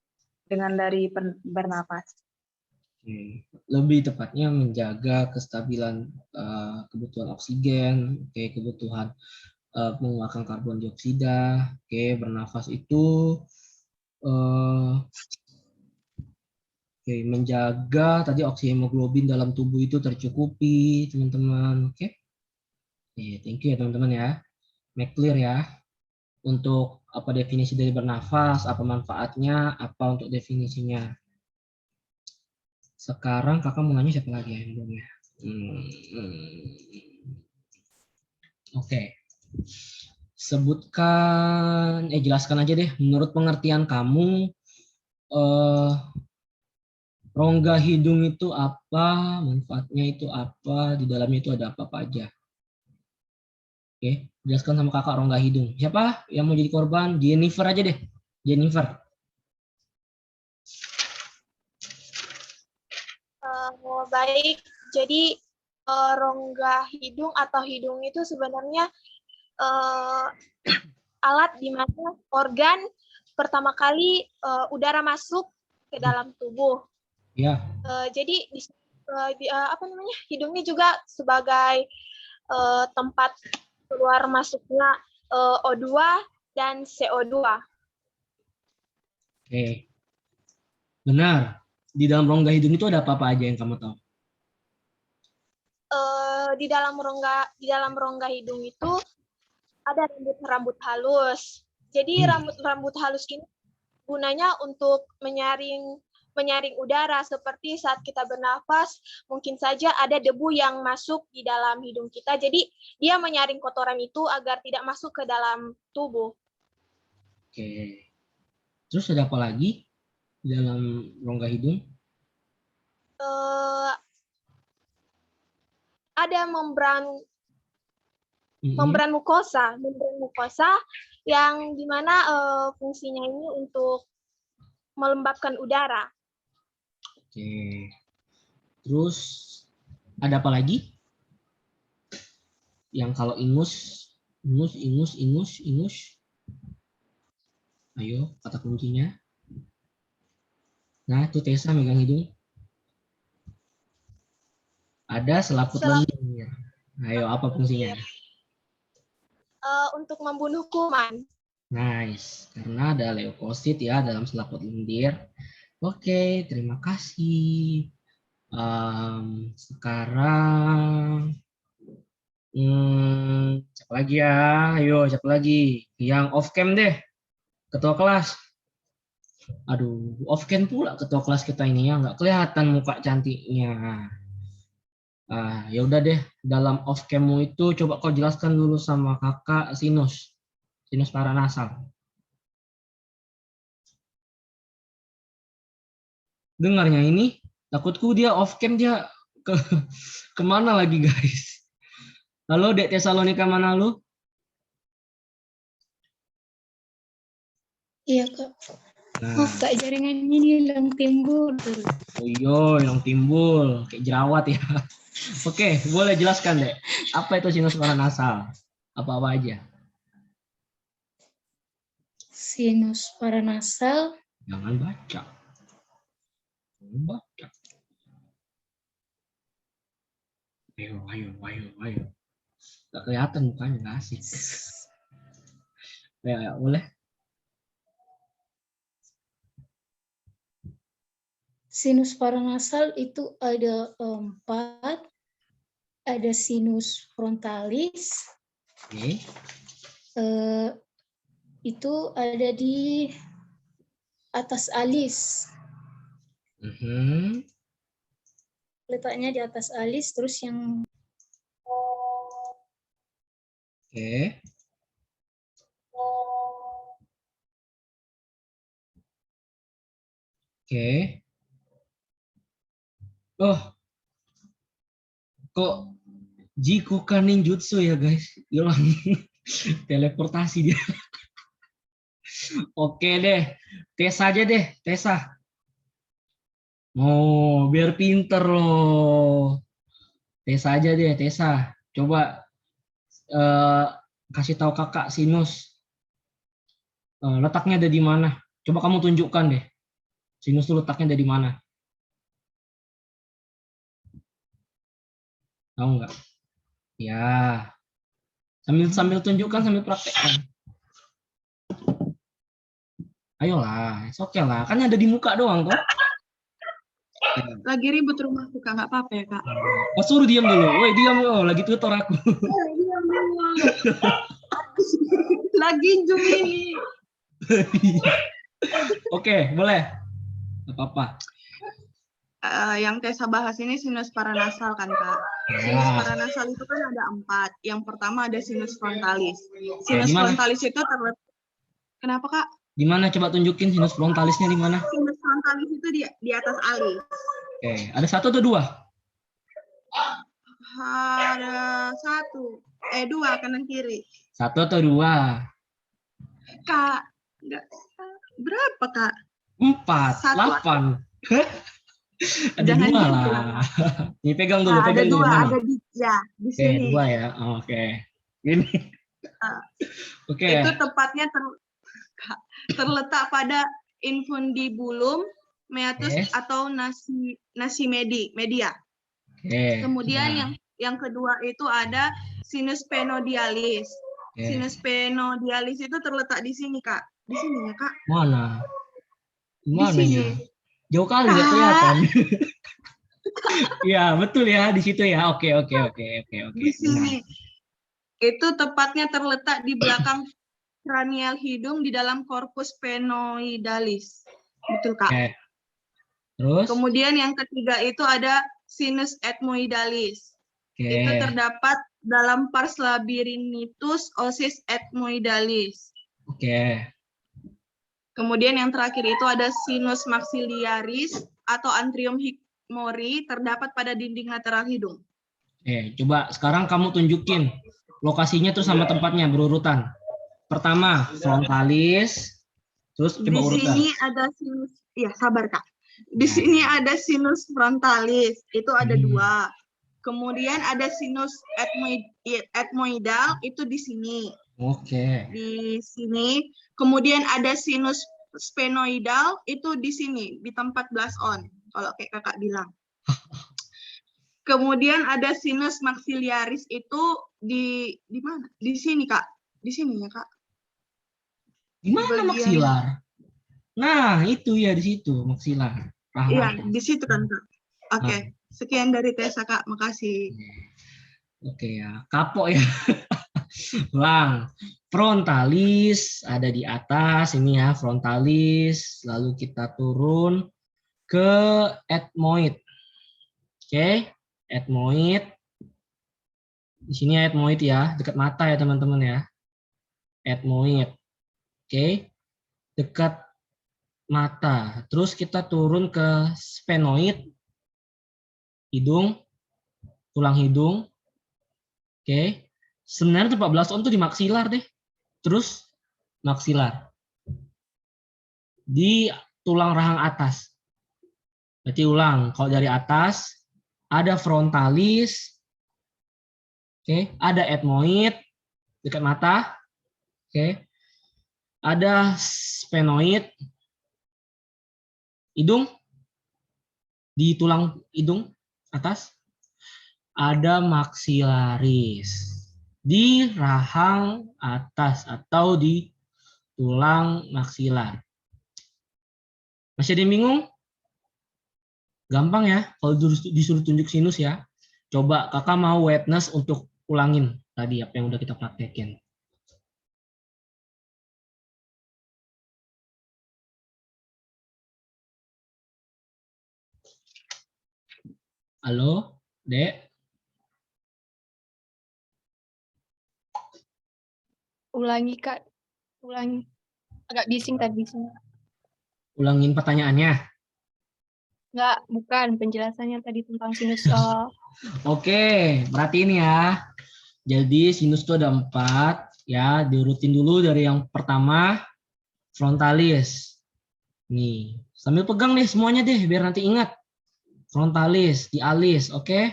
Dengan dari bernapas. Lebih tepatnya menjaga kestabilan kebutuhan oksigen, kebutuhan mengeluarkan karbon dioksida, bernafas itu menjaga tadi oksihemoglobin dalam tubuh itu tercukupi, teman-teman. Thank you ya teman-teman ya. Make clear ya. Untuk apa definisi dari bernafas, apa manfaatnya, apa untuk definisinya. Sekarang kakak mau nanya siapa lagi ya yang belum ya? Oke. Sebutkan, jelaskan aja deh. Menurut pengertian kamu, rongga hidung itu apa? Manfaatnya itu apa? Di dalamnya itu ada apa aja? Oke, jelaskan sama kakak rongga hidung. Siapa yang mau jadi korban? Jennifer aja deh. Jennifer. Baik, jadi rongga hidung atau hidung itu sebenarnya alat di mana organ pertama kali udara masuk ke dalam tubuh. Ya. Jadi hidungnya juga sebagai tempat keluar masuknya O2 dan CO2. Oke. Benar. Di dalam rongga hidung itu ada apa-apa aja yang kamu tahu? Di dalam rongga hidung itu ada rambut halus. Jadi rambut halus ini gunanya untuk menyaring udara, seperti saat kita bernafas mungkin saja ada debu yang masuk di dalam hidung kita. Jadi dia menyaring kotoran itu agar tidak masuk ke dalam tubuh. Oke. Terus ada apa lagi di dalam rongga hidung? Ada membran mukosa yang dimana fungsinya ini untuk melembabkan udara. Oke. Terus ada apa lagi? Yang kalau ingus. Ayo, kata kuncinya. Nah, itu Tessa megang hidung. Ada selaput lendir. Ayo, apa fungsinya? Untuk membunuh kuman. Nice, karena ada leukosit ya dalam selaput lendir. Oke, terima kasih. Sekarang siapa lagi ya? Ayo, siapa lagi? Yang off cam deh, ketua kelas. Aduh, off cam pula ketua kelas kita ini ya, nggak kelihatan muka cantiknya. Ya udah deh, dalam off cammu itu coba kau jelaskan dulu sama kakak sinus paranasal. Dengarnya ini, takutku dia off cam dia kemana lagi guys? Halo Dek Tesalonika mana lu? Iya kak. Kak jaringannya hilang timbul. Oh iya, hilang timbul kayak jerawat ya. Oke, boleh jelaskan Dek. Apa itu sinus paranasal? Apa-apa aja? Sinus paranasal. Jangan baca. Ayo. Gak kelihatan mukanya, gak asik. Ya, boleh. Sinus paranasal itu ada 4. Ada sinus frontalis. Oke. Itu ada di atas alis. Mhm. Letaknya di atas alis, terus yang Oke. Oke. Oh, kok Jikuka ninjutsu ya guys? Hilang. Teleportasi dia. Oke deh. Tes aja deh, Tesa. Oh, biar pinter loh. Tesa aja deh, Tesa. Coba eh, kasih tahu kakak sinus. Letaknya ada di mana? Coba kamu tunjukkan deh. Sinus itu letaknya ada di mana? Tahu nggak? Ya, sambil tunjukkan sambil praktekkan. Ayolah, oke lah. Kan ada di muka doang tuh. Lagi ribut rumahku Kak, nggak apa-apa ya Kak? Oh, suruh diam dulu. Woi, diam. Oh, lagi tutor aku. Diam dulu. Lagi zoom ini. Oke, boleh. Gak apa-apa. Yang Tessa bahas ini sinus paranasal kan Kak? Sinus Nah, paranasal itu kan ada 4. Yang pertama ada sinus frontalis. Oke, Sinus di mana? frontalis itu terletak. Kenapa Kak? Di mana? Coba tunjukin sinus frontalisnya di mana? Sinus frontalis itu di atas alis. Oke, ada 1 atau 2? Ada 2 kanan kiri. 1 atau 2? Kak, enggak. Berapa Kak? 4, 1 8. Ada Jangan 2 gitu lah. lah. Ini pegang dulu, Nah, ada pegang dulu. 2, Mana? ada di Oke, sini. 2 ya. Oke. Ini. Oke. Itu tepatnya terletak pada infundibulum meatus Oke. atau nasi media. Oke. Kemudian Nah, yang kedua itu ada sinus sphenoidalis. oke. Sinus sphenoidalis itu terletak di sini Kak. Di sini ya Kak. Mana? Di Di mana sini. ya? Jauh kali nggak Kak. kelihatan. Iya, betul ya di situ ya. Oke. Di sini. Itu tepatnya terletak di belakang cranial hidung di dalam corpus sphenoidalis. Betul Kak. Oke. Terus? Kemudian yang ketiga itu ada sinus ethmoidalis. Oke. Itu terdapat dalam pars labyrinthitis osis ethmoidalis. Oke. Kemudian yang terakhir itu ada sinus maxillaris atau antrium hicmori terdapat pada dinding lateral hidung. Oke, coba sekarang kamu tunjukin lokasinya terus sama tempatnya berurutan. Pertama, frontalis, terus coba Di urutan. sini ada sinus, ya sabar Kak. Di sini ada sinus frontalis, itu ada 2. Kemudian ada sinus ethmoidal, itu di sini. Oke. Di sini. Kemudian ada sinus sphenoidal, itu di sini, di tempat blast on, kalau kayak kakak bilang. Kemudian ada sinus maxillaris itu di mana? Di sini Kak. Di sini ya Kak. Di mana maksilar? Nah, itu ya di situ maksilar. Iya, di situ kan Kak. Oke, Nah. sekian dari Tessa Kak, makasih. Oke ya, kapok ya. Ulang. Frontalis ada di atas ini ya, frontalis. Lalu kita turun ke ethmoid. Oke, ethmoid. Di sini ethmoid ya, dekat mata ya teman-teman ya. Ethmoid. Oke. Dekat mata. Terus kita turun ke sphenoid. Hidung, tulang hidung. Oke. Sebenarnya tempat blast on tuh di maksilar deh. Terus maksilar. Di tulang rahang atas. Berarti ulang, kalau dari atas ada frontalis. Oke, ada ethmoid dekat mata. Oke. Ada sphenoid hidung di tulang hidung atas. Ada maksilaris di rahang atas atau di tulang maksilar. Masih ada yang bingung? Gampang ya kalau disuruh tunjuk sinus ya. Coba kakak mau witness untuk ulangin tadi apa yang udah kita praktekin. Halo, Dek? Ulangi, Kak. Ulangi. Agak bising tadi. Ulangin pertanyaannya. Enggak, bukan. Penjelasannya tadi tentang sinus. Oke, berarti ini ya. Jadi sinus itu ada 4, ya. Diurutin dulu dari yang pertama, frontalis. Nih, sambil pegang deh semuanya deh, biar nanti ingat. Frontalis, di alis, oke.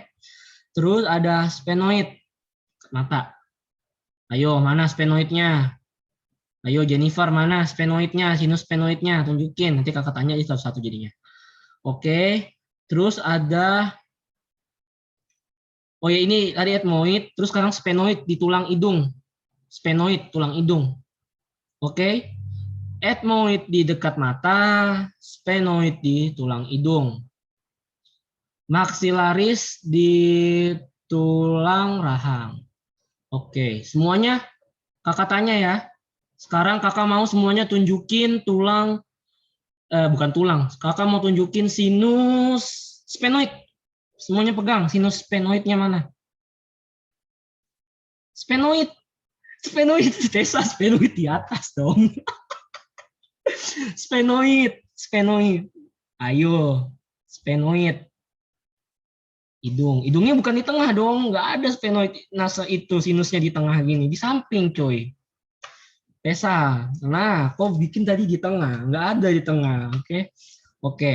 Terus ada sphenoid, mata. Ayo, mana sphenoidnya? Ayo Jennifer, mana sphenoidnya? Sinus sphenoidnya, tunjukin. Nanti kakak tanya di satu-satu jadinya. Oke, terus ada, oh ya ini tadi etmoid, terus sekarang sphenoid di tulang hidung. Sphenoid, tulang hidung. Oke, etmoid di dekat mata, sphenoid di tulang hidung. Maxillaris di tulang rahang. Oke, semuanya kakak tanya ya. Sekarang kakak mau semuanya tunjukin tulang, bukan tulang. Kakak mau tunjukin sinus sphenoid. Semuanya pegang, sinus sphenoidnya mana? Sphenoid. Sphenoid, Tessa, sphenoid di atas dong. Sphenoid, sphenoid. Ayo, sphenoid. Hidungnya bukan di tengah dong, nggak ada sphenoid nasa itu sinusnya di tengah gini, di samping coy. Tessa, nah kok bikin tadi di tengah, nggak ada di tengah, oke.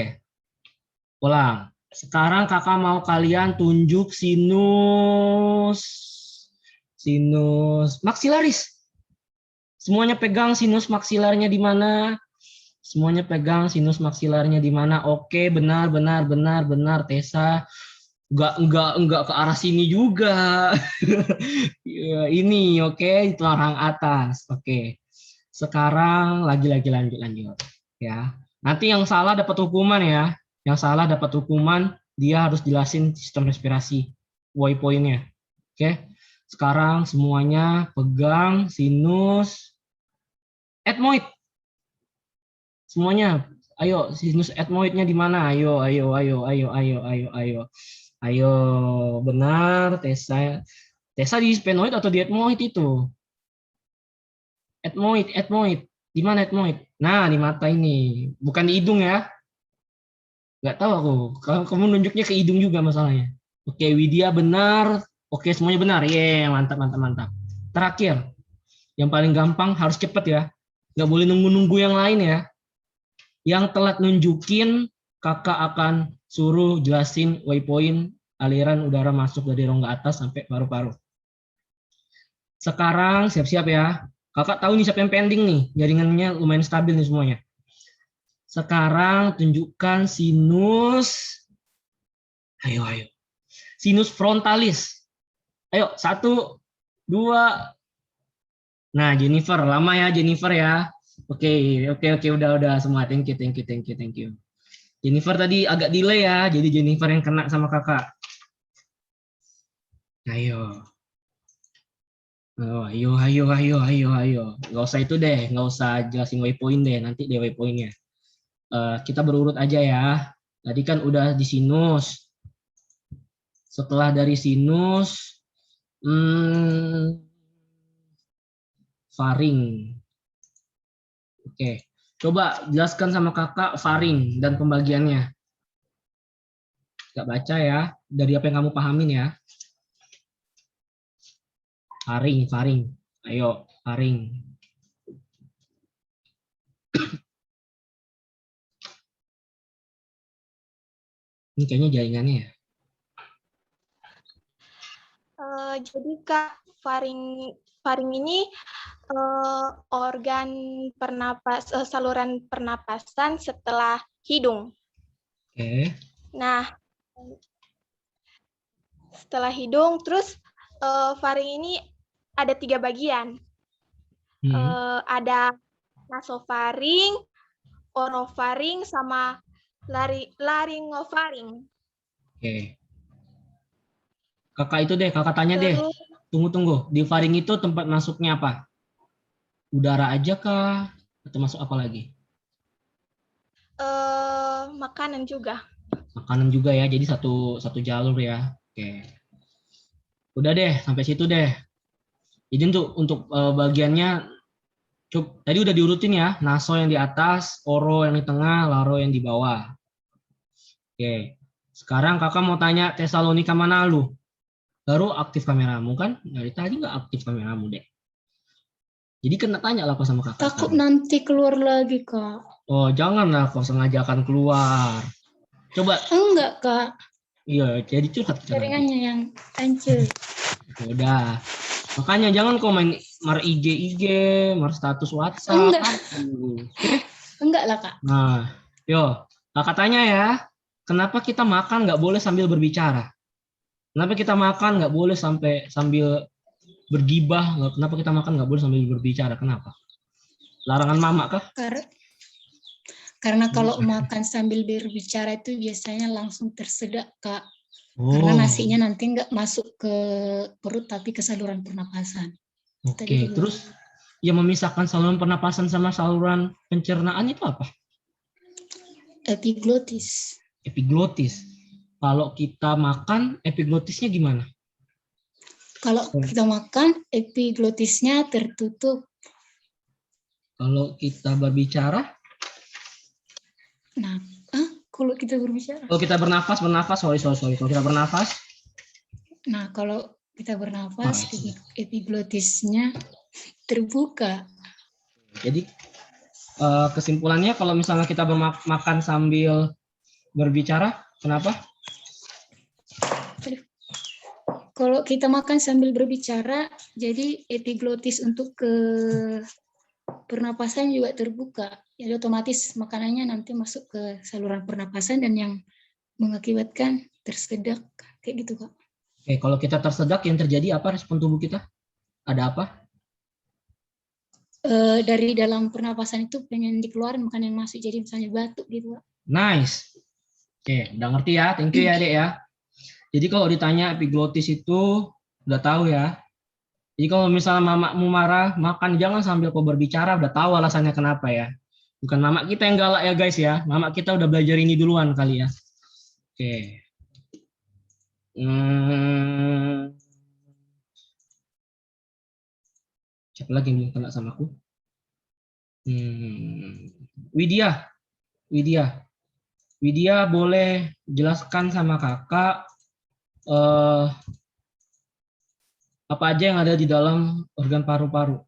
Ulang. Sekarang kakak mau kalian tunjuk sinus maxillaris. Semuanya pegang sinus maksilarnya di mana? Semuanya pegang sinus maksilarnya di mana? Oke, benar, Tessa. Enggak ke arah sini juga. Ya, ini oke, itu orang atas. Oke. Sekarang lanjut ya. Nanti yang salah dapat hukuman ya. Yang salah dapat hukuman, dia harus jelasin sistem respirasi waypoint-nya. Oke. Sekarang semuanya pegang sinus etmoid. Semuanya, ayo sinus etmoidnya di mana? Ayo. Ayo, benar, Tessa. Tessa di sphenoid atau di etmoid itu? Etmoid. Di mana etmoid? Nah, di mata ini. Bukan di hidung ya. Nggak tahu aku. Kamu nunjuknya ke hidung juga masalahnya. Oke, Widya benar. Oke, semuanya benar. Mantap. Terakhir, yang paling gampang harus cepet ya. Nggak boleh nunggu-nunggu yang lain ya. Yang telat nunjukin, kakak akan suruh jelasin waypoint aliran udara masuk dari rongga atas sampai paru-paru. Sekarang siap-siap ya. Kakak tahu nih siapa yang pending nih. Jaringannya lumayan stabil nih semuanya. Sekarang tunjukkan sinus. Ayo. Sinus frontalis. Ayo, 1, 2. Nah, Jennifer. Lama ya Jennifer ya. Oke, udah semua. Thank you. Jennifer tadi agak delay ya. Jadi Jennifer yang kena sama kakak. Ayo. Nggak usah itu deh, nggak usah jelasin waypoint deh, nanti deh waypointnya. Kita berurut aja ya. Tadi kan udah di sinus. Setelah dari sinus, faring. Oke, coba jelaskan sama kakak faring dan pembagiannya. Nggak baca ya, dari apa yang kamu pahamin ya. Faring. Ayo, faring. Ini kayaknya jaringannya ya. Jadi Kak, faring ini organ saluran pernapasan setelah hidung. Oke. Nah, setelah hidung, terus faring ini ada 3 bagian. Ada nasofaring, orofaring, sama laringofaring. Oke. Kakak itu deh, kakak tanya deh. Tunggu. Di faring itu tempat masuknya apa? Udara aja kah? Atau masuk apa lagi? Makanan juga. makanan juga ya. Jadi satu jalur ya. Oke. Udah deh, sampai situ deh. Jadi untuk bagiannya tadi udah diurutin ya. Naso yang di atas, oro yang di tengah, laro yang di bawah. Oke. Sekarang kakak mau tanya Tesalonika mana lu? Baru aktif kameramu kan? Dari tadi nggak aktif kameramu deh. Jadi kena tanya lah kok sama kakak. Takut sekarang. nanti keluar lagi, Kak. Oh janganlah kau sengajakan keluar. Coba. Enggak, Kak. Iya, jadi curhat kita nanti. Jaringannya yang hancur. Udah. Makanya jangan kau main mar IG, mar status WhatsApp. Enggak. Aduh. Enggak lah, Kak. Nah, yo, kakak tanya ya, kenapa kita makan nggak boleh sambil berbicara? Kenapa kita makan nggak boleh sambil bergibah? Kenapa kita makan nggak boleh sambil berbicara? Kenapa? Larangan mama kah? Karena kalau makan sambil berbicara itu biasanya langsung tersedak, Kak. Oh. Karena nasinya nanti nggak masuk ke perut tapi ke saluran pernapasan. Oke, terus yang memisahkan saluran pernapasan sama saluran pencernaan itu apa? Epiglotis. Epiglotis. Kalau kita makan, epiglotisnya gimana? Kalau kita makan, epiglotisnya tertutup. Kalau kita berbicara? Nah, kalau kita berbicara? Kalau kita bernafas, sorry. Kalau kita bernafas? Nah, kalau kita bernafas, epiglotisnya terbuka. Jadi kesimpulannya kalau misalnya kita makan sambil berbicara, kenapa? Kalau kita makan sambil berbicara, jadi epiglotis untuk ke pernapasan juga terbuka. Jadi otomatis makanannya nanti masuk ke saluran pernapasan dan yang mengakibatkan tersedak. Kayak gitu, Kak. Oke, kalau kita tersedak yang terjadi apa respon tubuh kita? Ada apa? Dari dalam pernapasan itu pengen dikeluarin makanan yang masuk, jadi misalnya batuk gitu, Kak. Nice. Oke, udah ngerti ya. Thank you ya, Dek ya. Jadi kalau ditanya epiglotis itu udah tahu ya. Jadi kalau misalnya mamamu marah, makan jangan sambil kau berbicara, udah tahu alasannya kenapa ya. Bukan mama kita yang galak ya guys ya. Mama kita udah belajar ini duluan kali ya. Oke. Siapa lagi yang kena sama aku? Widya boleh jelaskan sama kakak apa aja yang ada di dalam organ paru-paru.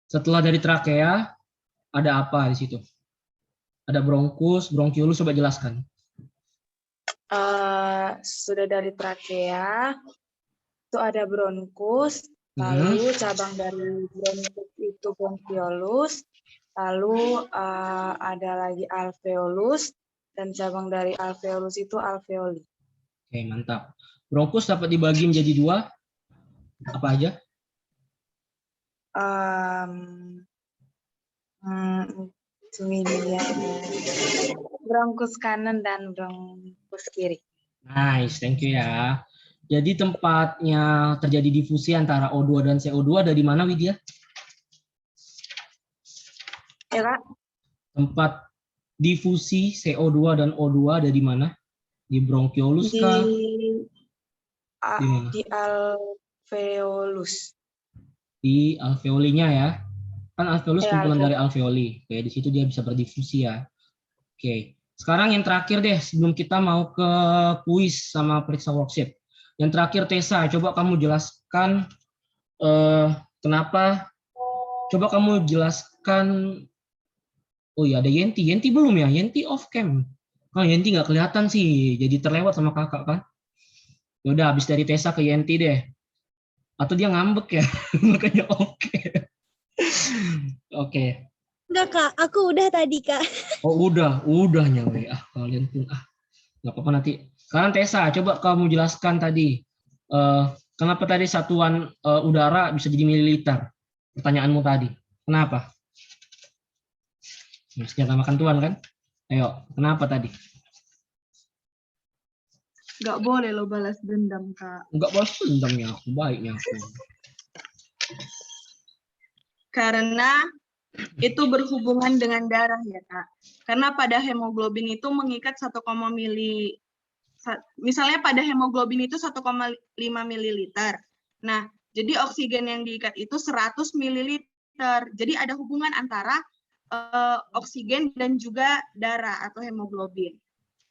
Setelah dari trakea, ada apa di situ? Ada bronkus, bronkiolus, coba jelaskan. Sudah dari trakea, itu ada bronkus, lalu cabang dari bronkus itu bronkiolus, lalu ada lagi alveolus, dan cabang dari alveolus itu alveoli. Oke, mantap. Bronkus dapat dibagi menjadi dua, apa aja? Bronkus kanan dan bronkus kiri. Nice, thank you ya. Jadi tempatnya terjadi difusi antara O2 dan CO2 ada di mana, Widya? Ya, Kak? Tempat difusi CO2 dan O2 ada di mana? Di bronkiolus kah? Di alveolus. Di alveolinya ya. Kan alveolus Ya, kumpulan dari alveoli. Oke, di situ dia bisa berdifusi ya. Oke. Sekarang yang terakhir deh sebelum kita mau ke kuis sama periksa worksheet. Yang terakhir Tessa, coba kamu jelaskan kenapa. Coba kamu jelaskan. Oh iya ada Yenti. Yenti belum ya? Yenti off cam. Oh Yenti nggak kelihatan sih. Jadi terlewat sama kakak kan. Yaudah habis dari Tessa ke Yenti deh. Atau dia ngambek ya. Makanya oke. Oke. Enggak, Kak. Aku udah tadi, Kak. Oh udah nyawa ya. Kalian pun nggak apa-apa nanti. Sekarang Tessa, coba kamu jelaskan tadi. Kenapa tadi satuan udara bisa jadi mililiter? Pertanyaanmu tadi. Kenapa? Senjata makan tuan kan? Ayo, kenapa tadi? Nggak boleh lo balas dendam, Kak. Nggak balas dendamnya aku, baiknya aku. Karena itu berhubungan dengan darah ya Kak. Karena pada hemoglobin itu mengikat 1, mili. Misalnya pada hemoglobin itu 1,5 mililiter. Nah, jadi oksigen yang diikat itu 100 mililiter. Jadi ada hubungan antara oksigen dan juga darah atau hemoglobin.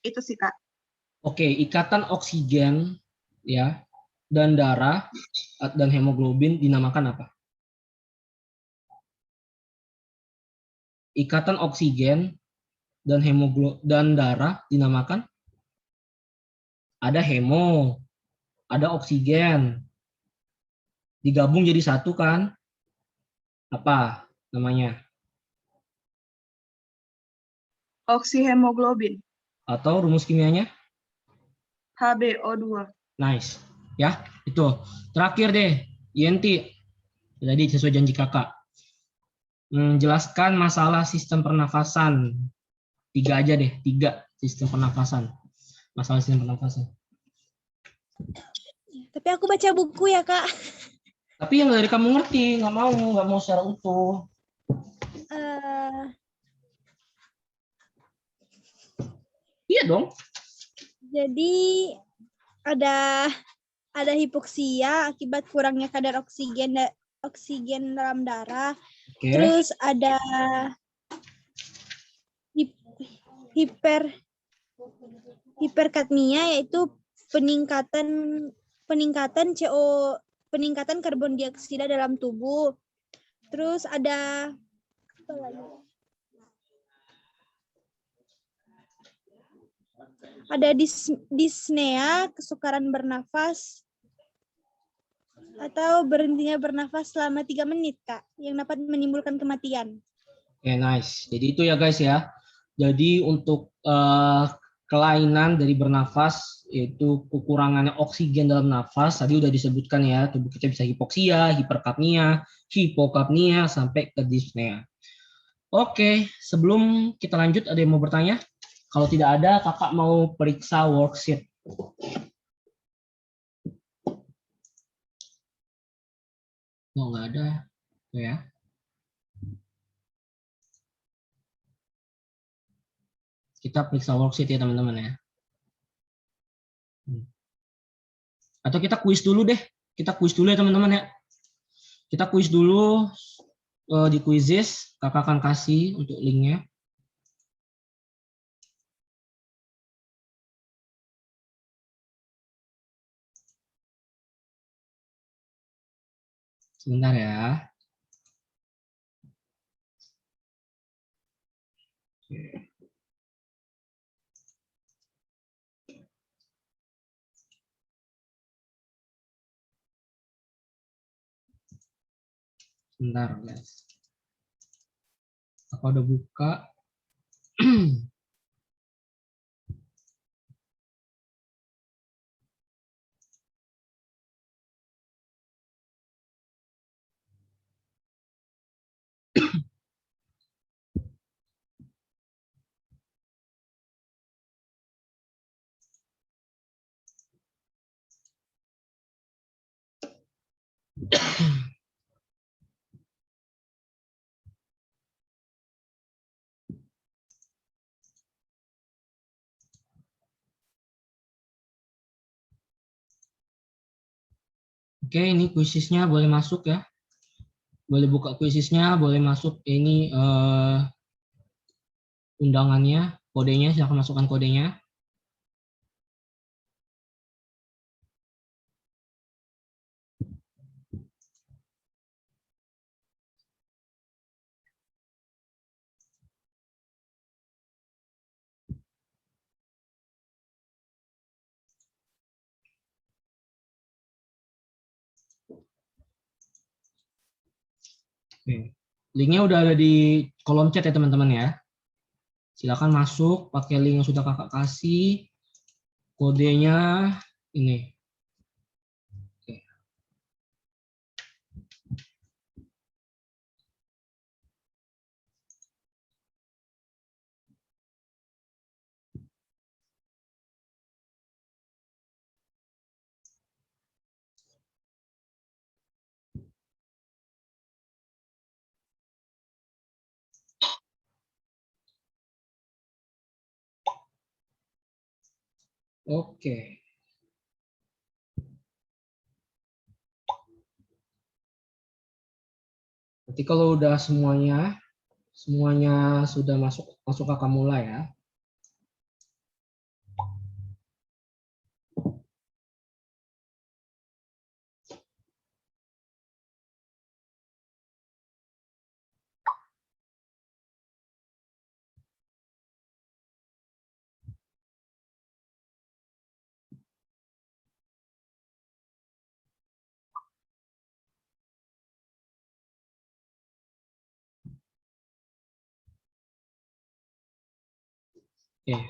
Itu sih Kak. Oke, ikatan oksigen ya dan darah dan hemoglobin dinamakan apa? Ikatan oksigen dan dan darah dinamakan ada hemo, ada oksigen. Digabung jadi satu kan? Apa namanya? Oksihemoglobin, Atau rumus kimianya? HbO2. Nice. Ya, itu. Terakhir deh, Yenti. Jadi sesuai janji kakak. Jelaskan masalah sistem pernafasan. 3 aja deh, 3 sistem pernafasan. Masalah sistem pernafasan. Tapi aku baca buku ya, Kak. Tapi yang dari kamu ngerti, nggak mau secara utuh. Iya dong. Jadi ada hipoksia akibat kurangnya kadar oksigen dalam darah. Oke. Terus ada hiperkatmia, yaitu peningkatan karbon dioksida dalam tubuh. Terus ada apa lagi? Ada dyspnea, kesukaran bernafas, atau berhentinya bernafas selama 3 menit, Kak, yang dapat menimbulkan kematian. Oke, nice. Jadi itu ya guys ya. Jadi untuk kelainan dari bernafas, yaitu kekurangannya oksigen dalam nafas, tadi udah disebutkan ya, tubuh kita bisa hipoksia, hiperkapnia, hipokapnia, sampai ke dyspnea. Oke, sebelum kita lanjut, ada yang mau bertanya? Kalau tidak ada, kakak mau periksa worksheet. Oh, nggak ada. Ya. Kita periksa worksheet ya teman-teman ya. Atau kita kuis dulu deh. Kita kuis dulu ya teman-teman ya. Kita kuis dulu di Quizizz. Kakak akan kasih untuk linknya. Sebentar ya. Oke. Sebentar guys. Aku udah buka. Oke, ini quiziznya boleh masuk ya. Boleh buka quiziznya, boleh masuk ini undangannya, kodenya, silahkan masukkan kodenya. Oke. Linknya udah ada di kolom chat ya teman-teman ya. Silakan masuk pakai link yang sudah kakak kasih. Kodenya ini. Oke. Oke. Nanti kalau udah semuanya sudah masuk kakak mulai ya. Oke.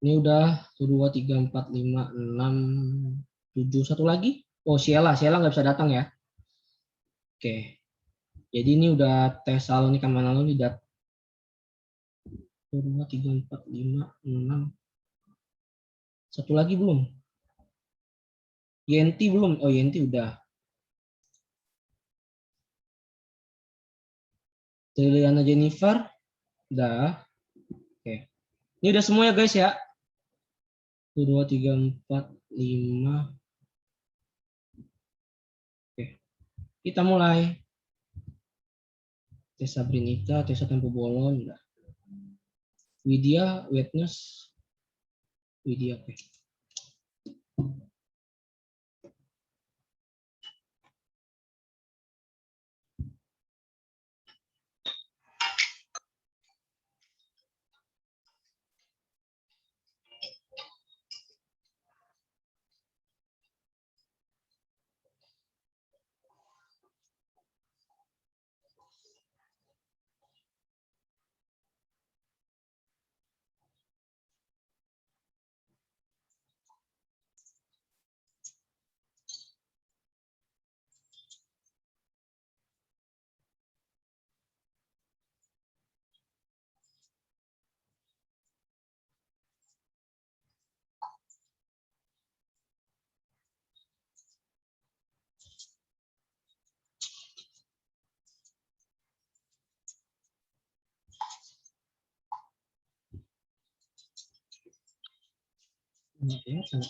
Ini udah 1, 2, 3, 4, 5, 6, 7. Satu lagi. Oh, Sheila nggak bisa datang ya. Oke. Jadi ini udah tes Salonika Manalo nih. 1, 2, 3, 4, 5, 6. Satu lagi belum? Yenti belum? Oh, Yenti udah. Liliana Jennifer udah. Oke. Ini udah semua ya guys ya. 1, 2, 3, 4, 5. Oke. Kita mulai. Tessa Brinita, Tessa Tempo Bolon udah. Widya, Witness. Widya, oke. Nggak kelihatan.